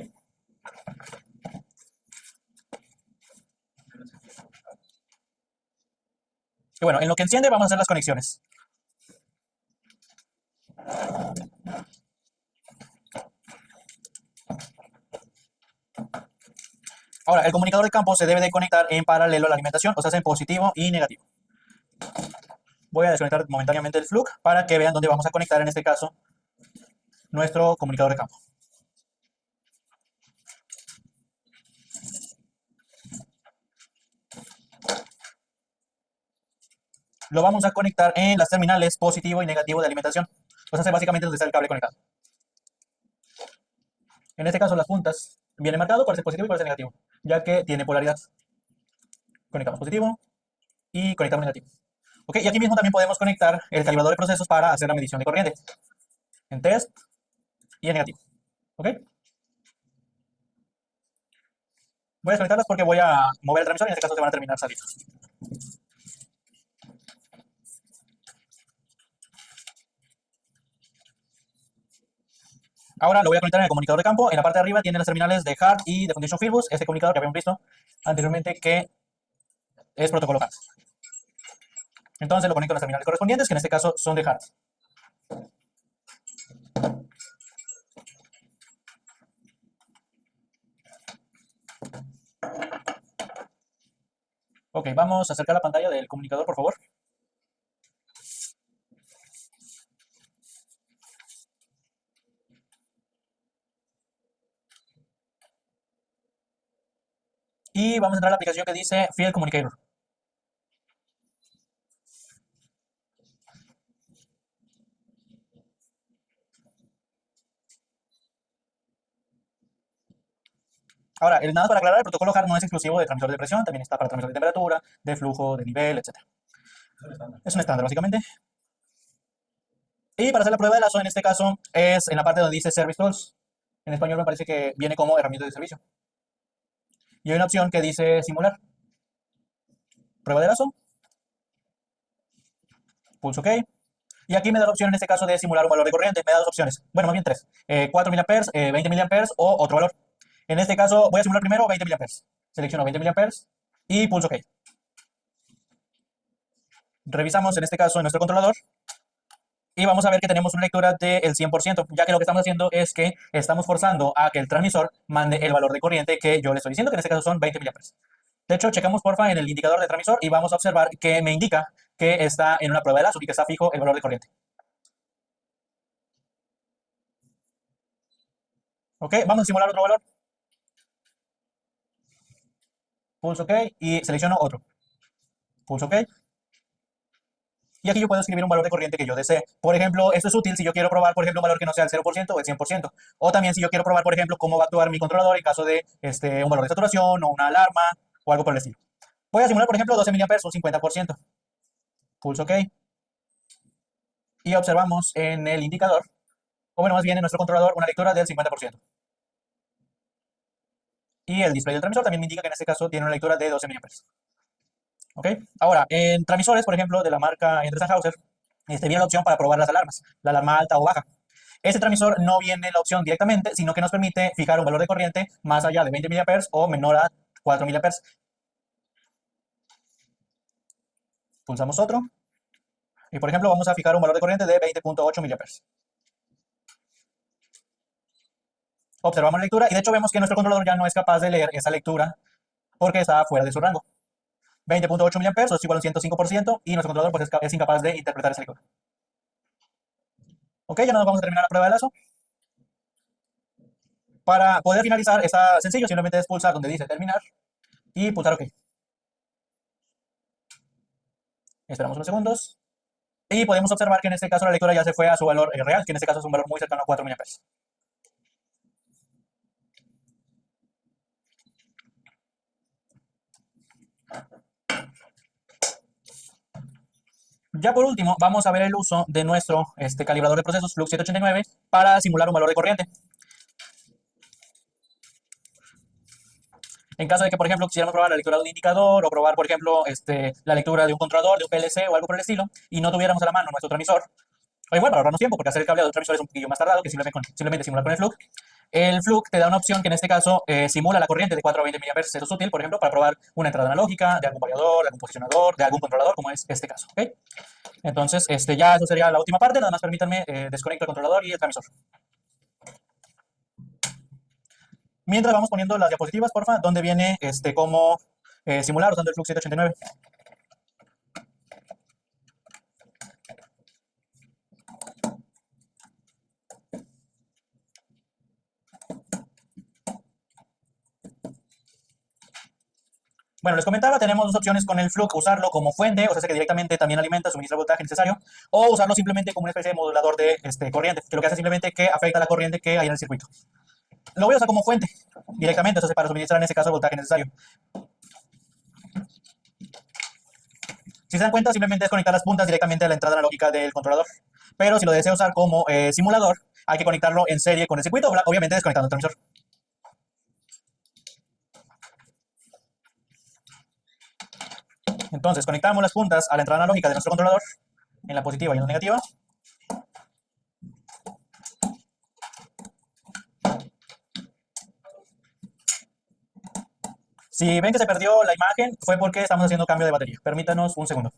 Y bueno, en lo que enciende vamos a hacer las conexiones. Ahora, el comunicador de campo se debe de conectar en paralelo a la alimentación, o sea, en positivo y negativo. Voy a desconectar momentáneamente el fluke para que vean dónde vamos a conectar en este caso nuestro comunicador de campo. Lo vamos a conectar en las terminales positivo y negativo de alimentación. O sea, básicamente donde está el cable conectado. En este caso, las puntas viene marcado cuál es el positivo y cuál es el negativo, ya que tiene polaridad. Conectamos positivo y conectamos negativo. ¿Ok? Y aquí mismo también podemos conectar el calibrador de procesos para hacer la medición de corriente. En test y en negativo. ¿Ok? Voy a desconectarlas porque voy a mover el transmisor y en este caso se van a terminar saliendo. Ahora lo voy a conectar en el comunicador de campo. En la parte de arriba tiene las terminales de Hard y de Foundation Fieldbus, este comunicador que habíamos visto anteriormente que es protocolo Hard. Entonces lo conecto a las terminales correspondientes, que en este caso son de Hard. Ok, vamos a acercar la pantalla del comunicador, por favor. Y vamos a entrar a la aplicación que dice Field Communicator. Ahora, nada para aclarar, el protocolo Hard no es exclusivo de transmisor de presión, también está para transmisor de temperatura, de flujo, de nivel, etc. Es un estándar, básicamente. Y para hacer la prueba de lazo, en este caso, es en la parte donde dice Service Tools. En español me parece que viene como herramientas de servicio. Y hay una opción que dice simular. Prueba de lazo. Pulso OK. Y aquí me da la opción en este caso de simular un valor de corriente. Me da dos opciones. Bueno, más bien tres. 4 mA, 20 mA o otro valor. En este caso voy a simular primero 20 mA. Selecciono 20 mA y pulso OK. Revisamos en este caso en nuestro controlador. Y vamos a ver que tenemos una lectura del 100%, ya que lo que estamos haciendo es que estamos forzando a que el transmisor mande el valor de corriente que yo le estoy diciendo, que en este caso son 20 mA. De hecho, checamos porfa en el indicador de transmisor y vamos a observar que me indica que está en una prueba de lazo y que está fijo el valor de corriente. Ok, vamos a simular otro valor. Pulso OK y selecciono otro. Pulso OK. Y aquí yo puedo escribir un valor de corriente que yo desee. Por ejemplo, esto es útil si yo quiero probar, por ejemplo, un valor que no sea el 0% o el 100%. O también si yo quiero probar, por ejemplo, cómo va a actuar mi controlador en caso de un valor de saturación o una alarma o algo por el estilo. Voy a simular, por ejemplo, 12 mA, un 50%. Pulso OK. Y observamos en el indicador, o bueno, más bien en nuestro controlador, una lectura del 50%. Y el display del transmisor también me indica que en este caso tiene una lectura de 12 mA. ¿Ok? Ahora, en transmisores, por ejemplo, de la marca Endress+Hauser, viene la opción para probar las alarmas, la alarma alta o baja. Este transmisor no viene la opción directamente, sino que nos permite fijar un valor de corriente más allá de 20 mA o menor a 4 mA. Pulsamos otro. Y por ejemplo, vamos a fijar un valor de corriente de 20.8 mA. Observamos la lectura y de hecho vemos que nuestro controlador ya no es capaz de leer esa lectura porque está fuera de su rango. 20.8 mA es igual a un 105% y nuestro controlador pues, es incapaz de interpretar esa lectura. Ok, ya nos vamos a terminar la prueba de lazo. Para poder finalizar está sencillo, simplemente es pulsar donde dice terminar y pulsar OK. Esperamos unos segundos. Y podemos observar que en este caso la lectura ya se fue a su valor real, que en este caso es un valor muy cercano a 4 mA. Ya por último, vamos a ver el uso de nuestro calibrador de procesos Flux 789 para simular un valor de corriente. En caso de que, por ejemplo, quisiéramos probar la lectura de un indicador o probar, por ejemplo, la lectura de un controlador, de un PLC o algo por el estilo, y no tuviéramos a la mano nuestro transmisor, o igual para ahorrarnos tiempo, porque hacer el cableado de un transmisor es un poquillo más tardado que simplemente simular con el Flux. El Flux te da una opción que en este caso simula la corriente de 4 a 20 mA. Eso es útil, por ejemplo, para probar una entrada analógica de algún variador, de algún posicionador, de algún controlador, como es este caso. ¿Okay? Entonces, ya eso sería la última parte. Nada más permítanme desconecto el controlador y el transmisor. Mientras vamos poniendo las diapositivas, porfa, donde viene cómo simular usando el Flux 789. Bueno, les comentaba, tenemos dos opciones con el Flux: usarlo como fuente, o sea, que directamente también alimenta, suministra el voltaje necesario, o usarlo simplemente como una especie de modulador de corriente, que lo que hace simplemente que afecta la corriente que hay en el circuito. Lo voy a usar como fuente directamente, entonces para suministrar en este caso el voltaje necesario. Si se dan cuenta, simplemente es conectar las puntas directamente a la entrada analógica del controlador. Pero si lo deseo usar como simulador, hay que conectarlo en serie con el circuito, obviamente desconectando el transmisor. Entonces, conectamos las puntas a la entrada analógica de nuestro controlador, en la positiva y en la negativa. Si ven que se perdió la imagen, fue porque estamos haciendo cambio de batería. Permítanos un segundo.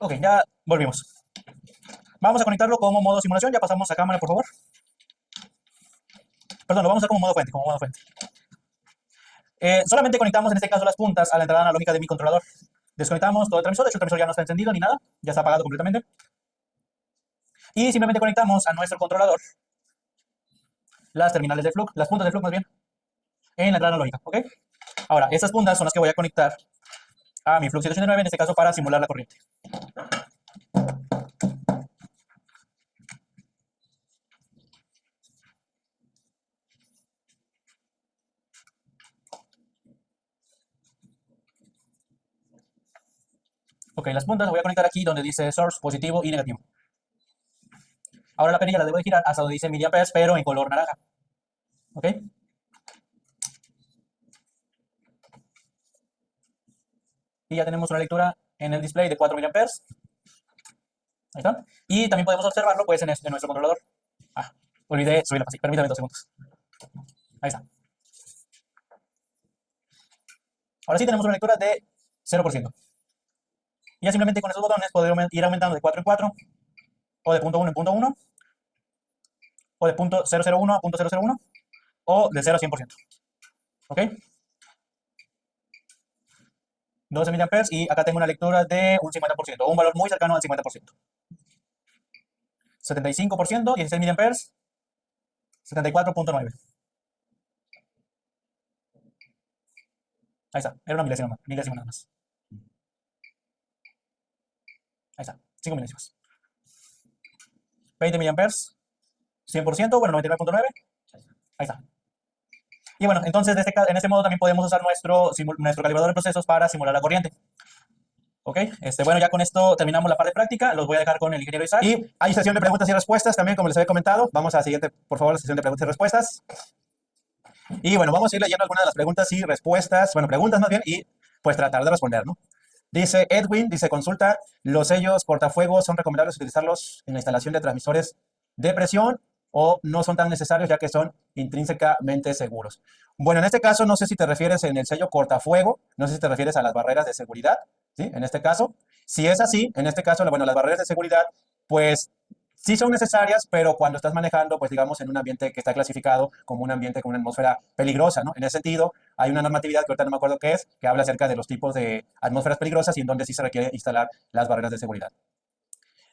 Ok, ya volvimos. Vamos a conectarlo como modo simulación. Ya pasamos a cámara, por favor. Perdón, lo vamos a usar como modo fuente, solamente conectamos en este caso las puntas a la entrada analógica de mi controlador. Desconectamos todo el transmisor. De hecho, el transmisor ya no está encendido ni nada. Ya está apagado completamente. Y simplemente conectamos a nuestro controlador las terminales de Flux, las puntas de Flux más bien, en la entrada analógica. ¿Ok? Ahora, estas puntas son las que voy a conectar a mi Flux 789, en este caso para simular la corriente. Ok, las puntas las voy a conectar aquí donde dice source positivo y negativo. Ahora la perilla la debo de girar hasta donde dice miliamperes, pero en color naranja. ¿Ok? Y ya tenemos una lectura en el display de 4 miliamperes. Ahí está. Y también podemos observarlo pues en nuestro controlador. Ah, olvidé subir la pantalla. Permítame 2 segundos. Ahí está. Ahora sí tenemos una lectura de 0%. Y ya simplemente con esos botones podemos ir aumentando de 4 en 4, o de punto 1 en punto 1, o de punto 001 a punto 001, o de 0 a 100%. ¿Ok? 12 miliamperes y acá tengo una lectura de un 50%, o un valor muy cercano al 50%. 75%, 16 miliamperes, 74.9. Ahí está, era una milésima nada más. Ahí está, 5 milésimas. 20 miliamperes, 100%, bueno, 99.9. Ahí está. Y bueno, entonces en este modo también podemos usar nuestro calibrador de procesos para simular la corriente. Ok, bueno, ya con esto terminamos la parte práctica. Los voy a dejar con el ingeniero Isaac. Y hay sesión de preguntas y respuestas también, como les había comentado. Vamos a la siguiente, por favor, la sesión de preguntas y respuestas. Y bueno, vamos a ir leyendo algunas de las preguntas y respuestas, bueno, preguntas más bien, y pues tratar de responder, ¿no? Dice Edwin, consulta, ¿los sellos cortafuegos son recomendables utilizarlos en la instalación de transmisores de presión o no son tan necesarios ya que son intrínsecamente seguros? Bueno, en este caso no sé si te refieres en el sello cortafuego, no sé si te refieres a las barreras de seguridad, ¿sí? En este caso, si es así, en este caso, bueno, las barreras de seguridad, pues sí son necesarias, pero cuando estás manejando, pues digamos, en un ambiente que está clasificado como un ambiente con una atmósfera peligrosa, ¿no? En ese sentido, hay una normatividad que ahorita no me acuerdo qué es, que habla acerca de los tipos de atmósferas peligrosas y en donde sí se requiere instalar las barreras de seguridad.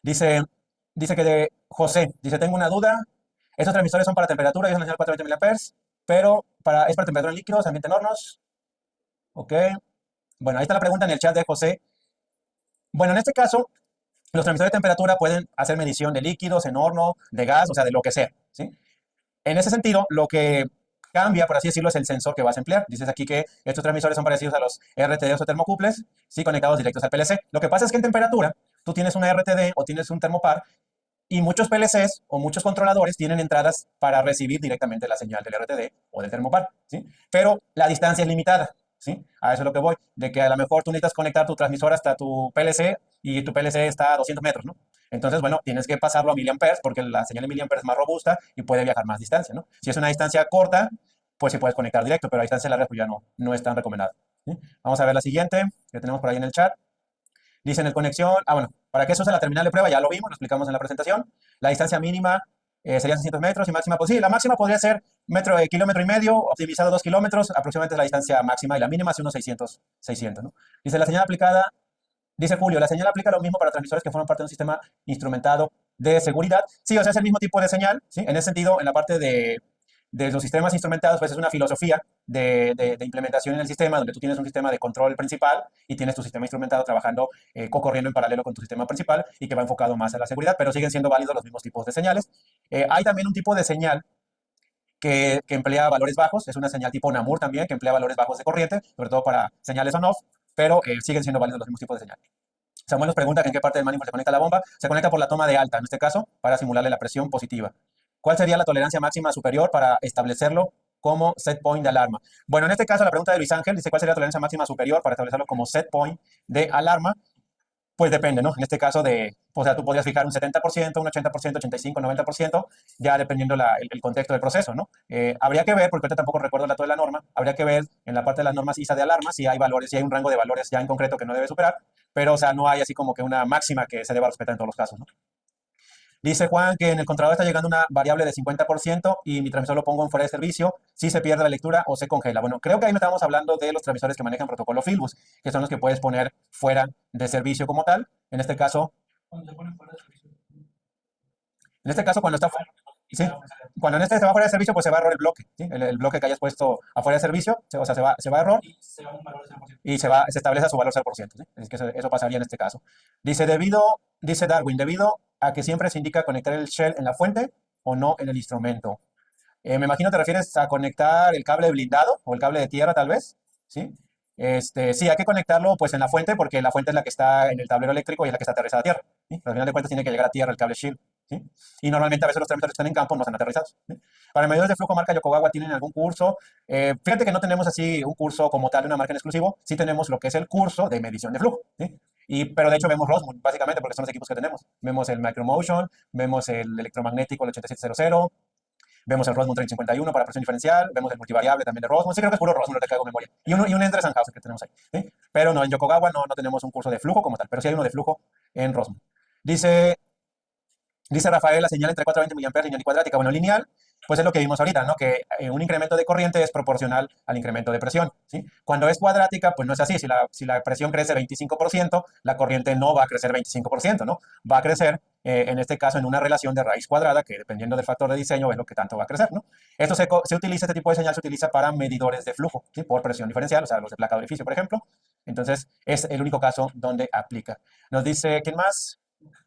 Dice, dice que de José, dice, tengo una duda. Estos transmisores son para temperatura, ellos nacional 420 mA, pero es para temperatura en líquidos, ambiente en hornos. Ok. Bueno, ahí está la pregunta en el chat de José. Bueno, en este caso, los transmisores de temperatura pueden hacer medición de líquidos, en horno, de gas, o sea, de lo que sea, ¿sí? En ese sentido, lo que cambia, por así decirlo, es el sensor que vas a emplear. Dices aquí que estos transmisores son parecidos a los RTDs o termocouples, sí, conectados directos al PLC. Lo que pasa es que en temperatura, tú tienes una RTD o tienes un termopar y muchos PLCs o muchos controladores tienen entradas para recibir directamente la señal del RTD o del termopar, ¿sí? Pero la distancia es limitada, ¿sí? A eso es lo que voy, de que a lo mejor tú necesitas conectar tu transmisor hasta tu PLC y tu PLC está a 200 metros, ¿no? Entonces, bueno, tienes que pasarlo a miliamperes porque la señal de miliamperes es más robusta y puede viajar más distancia, ¿no? Si es una distancia corta, pues sí puedes conectar directo, pero a distancia larga pues ya no es tan recomendado, ¿sí? Vamos a ver la siguiente que tenemos por ahí en el chat. Dicen el conexión, bueno, ¿para qué se usa la terminal de prueba? Ya lo vimos, lo explicamos en la presentación. La distancia mínima serían 600 metros y máxima, pues sí, la máxima podría ser kilómetro y medio, optimizado 2 kilómetros, aproximadamente es la distancia máxima y la mínima es unos 600, ¿no? Dice la señal aplicada, dice Julio, la señal aplica lo mismo para transmisores que forman parte de un sistema instrumentado de seguridad. Sí, o sea, es el mismo tipo de señal, ¿sí? En ese sentido, en la parte de los sistemas instrumentados, pues es una filosofía de implementación en el sistema, donde tú tienes un sistema de control principal y tienes tu sistema instrumentado trabajando, corriendo en paralelo con tu sistema principal y que va enfocado más a la seguridad, pero siguen siendo válidos los mismos tipos de señales. Hay también un tipo de señal que emplea valores bajos, es una señal tipo NAMUR también, que emplea valores bajos de corriente, sobre todo para señales on-off, pero siguen siendo válidos los mismos tipos de señal. Samuel nos pregunta que en qué parte del manifold se conecta la bomba. Se conecta por la toma de alta, en este caso, para simularle la presión positiva. ¿Cuál sería la tolerancia máxima superior para establecerlo como set point de alarma? Bueno, en este caso, la pregunta de Luis Ángel dice, ¿cuál sería la tolerancia máxima superior para establecerlo como set point de alarma? Pues depende, ¿no? En este caso o sea, tú podrías fijar un 70%, un 80%, 85%, 90%, ya dependiendo el contexto del proceso, ¿no? Habría que ver, porque ahorita tampoco recuerdo el dato de la norma, habría que ver en la parte de las normas ISA de alarma si hay valores, si hay un rango de valores ya en concreto que no debe superar, pero, o sea, no hay así como que una máxima que se deba respetar en todos los casos, ¿no? Dice Juan que en el controlador está llegando una variable de 50% y mi transmisor lo pongo en fuera de servicio, si se pierde la lectura o se congela. Bueno, creo que ahí no estamos hablando de los transmisores que manejan protocolo Filbus, que son los que puedes poner fuera de servicio como tal. En este caso, cuando está ¿sí? Cuando en este se va fuera de servicio, pues se va a error el bloque, ¿sí? El bloque que hayas puesto afuera de servicio, o sea, se va a error y se establece su valor 0%, ¿sí? Es que eso pasaría en este caso. Dice Darwin, debido a que siempre se indica conectar el shell en la fuente o no en el instrumento. Me imagino te refieres a conectar el cable blindado o el cable de tierra, tal vez, ¿sí? Sí, hay que conectarlo pues en la fuente porque la fuente es la que está en el tablero eléctrico y es la que está aterrizada a tierra, ¿sí? Pero al final de cuentas tiene que llegar a tierra el cable shield, ¿sí? Y normalmente a veces los transmisores que están en campo no están aterrizados, ¿sí? Para medidores de flujo marca Yokogawa, ¿tienen algún curso? Fíjate que no tenemos así un curso como tal de una marca en exclusivo, sí tenemos lo que es el curso de medición de flujo, ¿sí? Pero de hecho vemos Rosmund, básicamente, porque son los equipos que tenemos. Vemos el Micromotion, vemos el electromagnético, el 8700, vemos el Rosmund 3051 para presión diferencial, vemos el multivariable también de Rosmund. Sí, creo que es puro Rosmund, no te cago memoria. Y un Endre Sandhausen que tenemos ahí, ¿sí? Pero no, en Yokogawa no tenemos un curso de flujo como tal, pero sí hay uno de flujo en Rosmund. Dice Rafael, la señal entre 420 mA lineal y cuadrática. Bueno, lineal, pues es lo que vimos ahorita, ¿no? Que un incremento de corriente es proporcional al incremento de presión, ¿sí? Cuando es cuadrática, pues no es así. Si la presión crece 25%, la corriente no va a crecer 25%, ¿no? Va a crecer, en este caso, en una relación de raíz cuadrada, que dependiendo del factor de diseño es lo que tanto va a crecer, ¿no? Este tipo de señal se utiliza para medidores de flujo, ¿sí? Por presión diferencial, o sea, los de placa de orificio, por ejemplo. Entonces, es el único caso donde aplica. Nos dice, ¿quién más?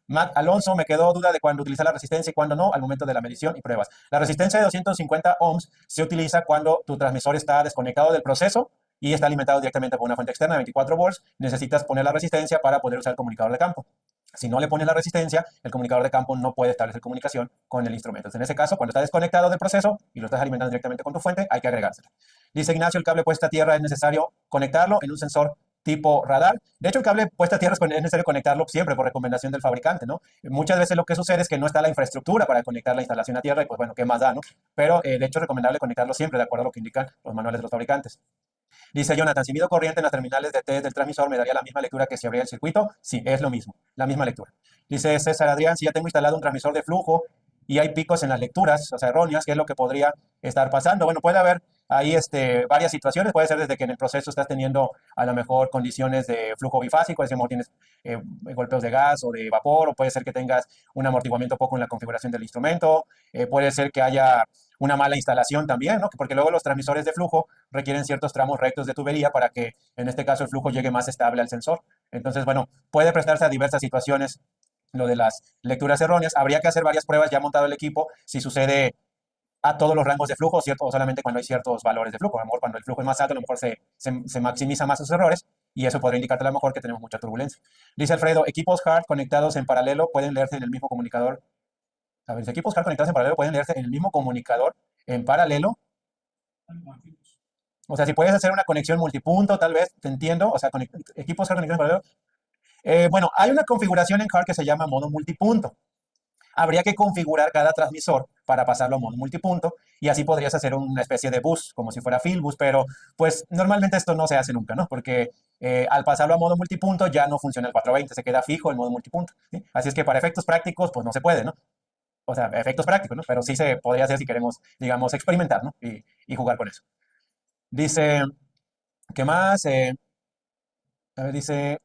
Matt Alonso, me quedó duda de cuándo utilizar la resistencia y cuándo no al momento de la medición y pruebas. La resistencia de 250 ohms se utiliza cuando tu transmisor está desconectado del proceso y está alimentado directamente por una fuente externa de 24 volts. Necesitas poner la resistencia para poder usar el comunicador de campo. Si no le pones la resistencia, el comunicador de campo no puede establecer comunicación con el instrumento. Entonces, en ese caso, cuando está desconectado del proceso y lo estás alimentando directamente con tu fuente, hay que agregárselo. Dice Ignacio, el cable puesta a tierra es necesario conectarlo en un sensor tipo radar. De hecho, el cable puesta a tierra es necesario conectarlo siempre por recomendación del fabricante, ¿no? Muchas veces lo que sucede es que no está la infraestructura para conectar la instalación a tierra y pues bueno, ¿qué más da, no? Pero de hecho es recomendable conectarlo siempre de acuerdo a lo que indican los manuales de los fabricantes. Dice Jonathan, si mido corriente en las terminales de test del transmisor, ¿me daría la misma lectura que si abría el circuito? Sí, es lo mismo, la misma lectura. Dice César Adrián, si ya tengo instalado un transmisor de flujo y hay picos en las lecturas, o sea, erróneas, ¿qué es lo que podría estar pasando? Bueno, puede haber ahí varias situaciones, puede ser desde que en el proceso estás teniendo a lo mejor condiciones de flujo bifásico, es decir, tienes golpeos de gas o de vapor, o puede ser que tengas un amortiguamiento poco en la configuración del instrumento, puede ser que haya una mala instalación también, ¿no? Porque luego los transmisores de flujo requieren ciertos tramos rectos de tubería para que, en este caso, el flujo llegue más estable al sensor. Entonces, bueno, puede prestarse a diversas situaciones lo de las lecturas erróneas. Habría que hacer varias pruebas ya montado el equipo si sucede a todos los rangos de flujo, ¿cierto? O solamente cuando hay ciertos valores de flujo. A lo mejor cuando el flujo es más alto, a lo mejor se maximiza más esos errores y eso podría indicarte a lo mejor que tenemos mucha turbulencia. Dice Alfredo, equipos hard conectados en paralelo pueden leerse en el mismo comunicador. A ver, los equipos hard conectados en paralelo pueden leerse en el mismo comunicador en paralelo. O sea, si puedes hacer una conexión multipunto, tal vez, te entiendo. O sea, equipos hard conectados en paralelo. Bueno, hay una configuración en hard que se llama modo multipunto. Habría que configurar cada transmisor para pasarlo a modo multipunto y así podrías hacer una especie de bus, como si fuera Fieldbus, pero pues normalmente esto no se hace nunca, ¿no? Porque al pasarlo a modo multipunto ya no funciona el 420, se queda fijo el modo multipunto, ¿sí? Así es que para efectos prácticos, pues no se puede, ¿no? O sea, efectos prácticos, ¿no? Pero sí se podría hacer si queremos, digamos, experimentar, ¿no? Y jugar con eso. Dice, ¿qué más? A ver, dice...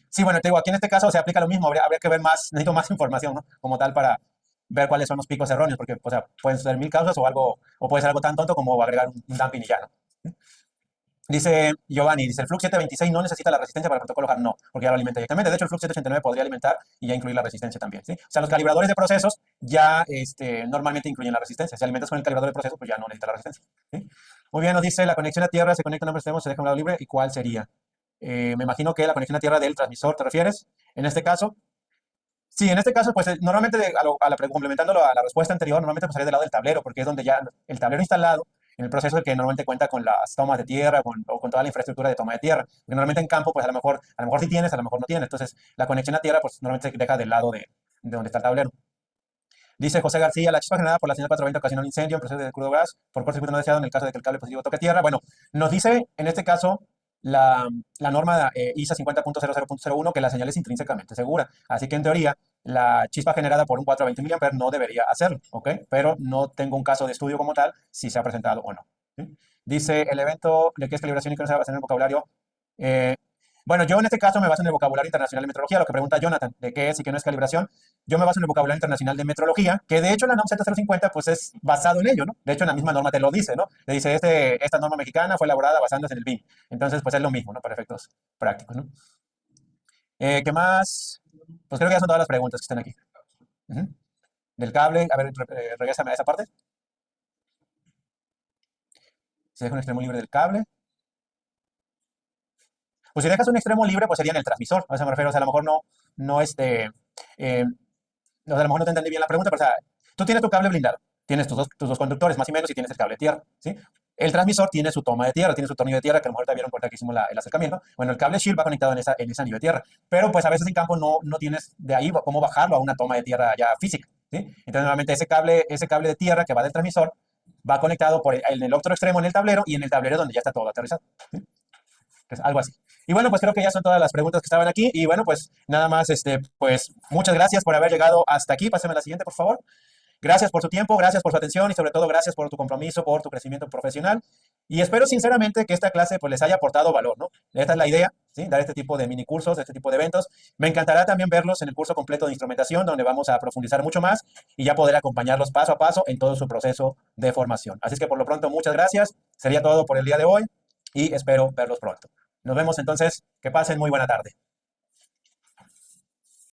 Sí, bueno, te digo, aquí en este caso se aplica lo mismo, habría que ver más, necesito más información, ¿no? Como tal para ver cuáles son los picos erróneos, porque, o sea, pueden ser 1000 causas o algo, o puede ser algo tan tonto como agregar un damping y ya, ¿no? Dice Giovanni, dice, el Flux 726 no necesita la resistencia para el protocolo HART, no, porque ya lo alimenta directamente. De hecho, el Flux 789 podría alimentar y ya incluir la resistencia también, ¿sí? O sea, los calibradores de procesos ya normalmente incluyen la resistencia. Si alimentas con el calibrador de procesos, pues ya no necesita la resistencia, ¿sí? Muy bien, nos dice, la conexión a tierra se conecta a ambos extremos, se deja un lado libre, ¿y cuál sería? Me imagino que la conexión a tierra del transmisor, ¿te refieres? En este caso, sí, en este caso, pues normalmente, complementándolo a la respuesta anterior, normalmente pasaría del lado del tablero, porque es donde ya el tablero instalado, en el proceso que normalmente cuenta con las tomas de tierra o con toda la infraestructura de toma de tierra. Porque normalmente en campo, pues a lo mejor sí tienes, a lo mejor no tienes. Entonces, la conexión a tierra, pues normalmente se deja del lado de donde está el tablero. Dice José García, la chispa generada por la señal 420 ocasiona un incendio en proceso de crudo gas por cortocircuito no deseado en el caso de que el cable positivo toque tierra. Bueno, nos dice en este caso la norma ISA 50.00.01 que la señal es intrínsecamente segura. Así que en teoría, la chispa generada por un 420 mA no debería hacerlo, ¿ok? Pero no tengo un caso de estudio como tal si se ha presentado o no, ¿sí? Dice el evento de qué es calibración y qué no se va a basar en el vocabulario. Bueno, yo en este caso me baso en el vocabulario internacional de metrología, lo que pregunta Jonathan, de qué es y qué no es calibración. Yo me baso en el vocabulario internacional de metrología, que de hecho la NOM Z050 pues es basado en ello, ¿no? De hecho en la misma norma te lo dice, ¿no? Le dice, esta norma mexicana fue elaborada basándose en el BIM. Entonces pues es lo mismo, ¿no? Para efectos prácticos, ¿no? ¿Qué más? Pues creo que ya son todas las preguntas que están aquí. Del cable, a ver, regrésame a esa parte. Se deja un extremo libre del cable. Pues si dejas un extremo libre, pues sería en el transmisor. A eso me refiero, o sea, a lo mejor no a lo mejor no te entendí bien la pregunta, pero o sea, tú tienes tu cable blindado, tienes tus dos conductores más o menos y tienes el cable de tierra, ¿sí? El transmisor tiene su toma de tierra, tiene su tornillo de tierra, que a lo mejor te vieron por que hicimos el acercamiento. Bueno, el cable Shield va conectado en ese anillo de tierra, pero pues a veces en campo no tienes de ahí cómo bajarlo a una toma de tierra ya física, ¿sí? Entonces, normalmente ese cable de tierra que va del transmisor va conectado en el otro extremo en el tablero y en el tablero donde ya está todo aterrizado, ¿sí? Entonces, algo así. Y bueno, pues creo que ya son todas las preguntas que estaban aquí. Y bueno, pues nada más, pues muchas gracias por haber llegado hasta aquí. Pásame a la siguiente, por favor. Gracias por su tiempo, gracias por su atención y sobre todo gracias por tu compromiso, por tu crecimiento profesional. Y espero sinceramente que esta clase pues les haya aportado valor, ¿no? Esta es la idea, ¿sí? Dar este tipo de mini cursos, este tipo de eventos. Me encantará también verlos en el curso completo de instrumentación, donde vamos a profundizar mucho más y ya poder acompañarlos paso a paso en todo su proceso de formación. Así es que por lo pronto, muchas gracias. Sería todo por el día de hoy y espero verlos pronto. Nos vemos entonces. Que pasen muy buena tarde.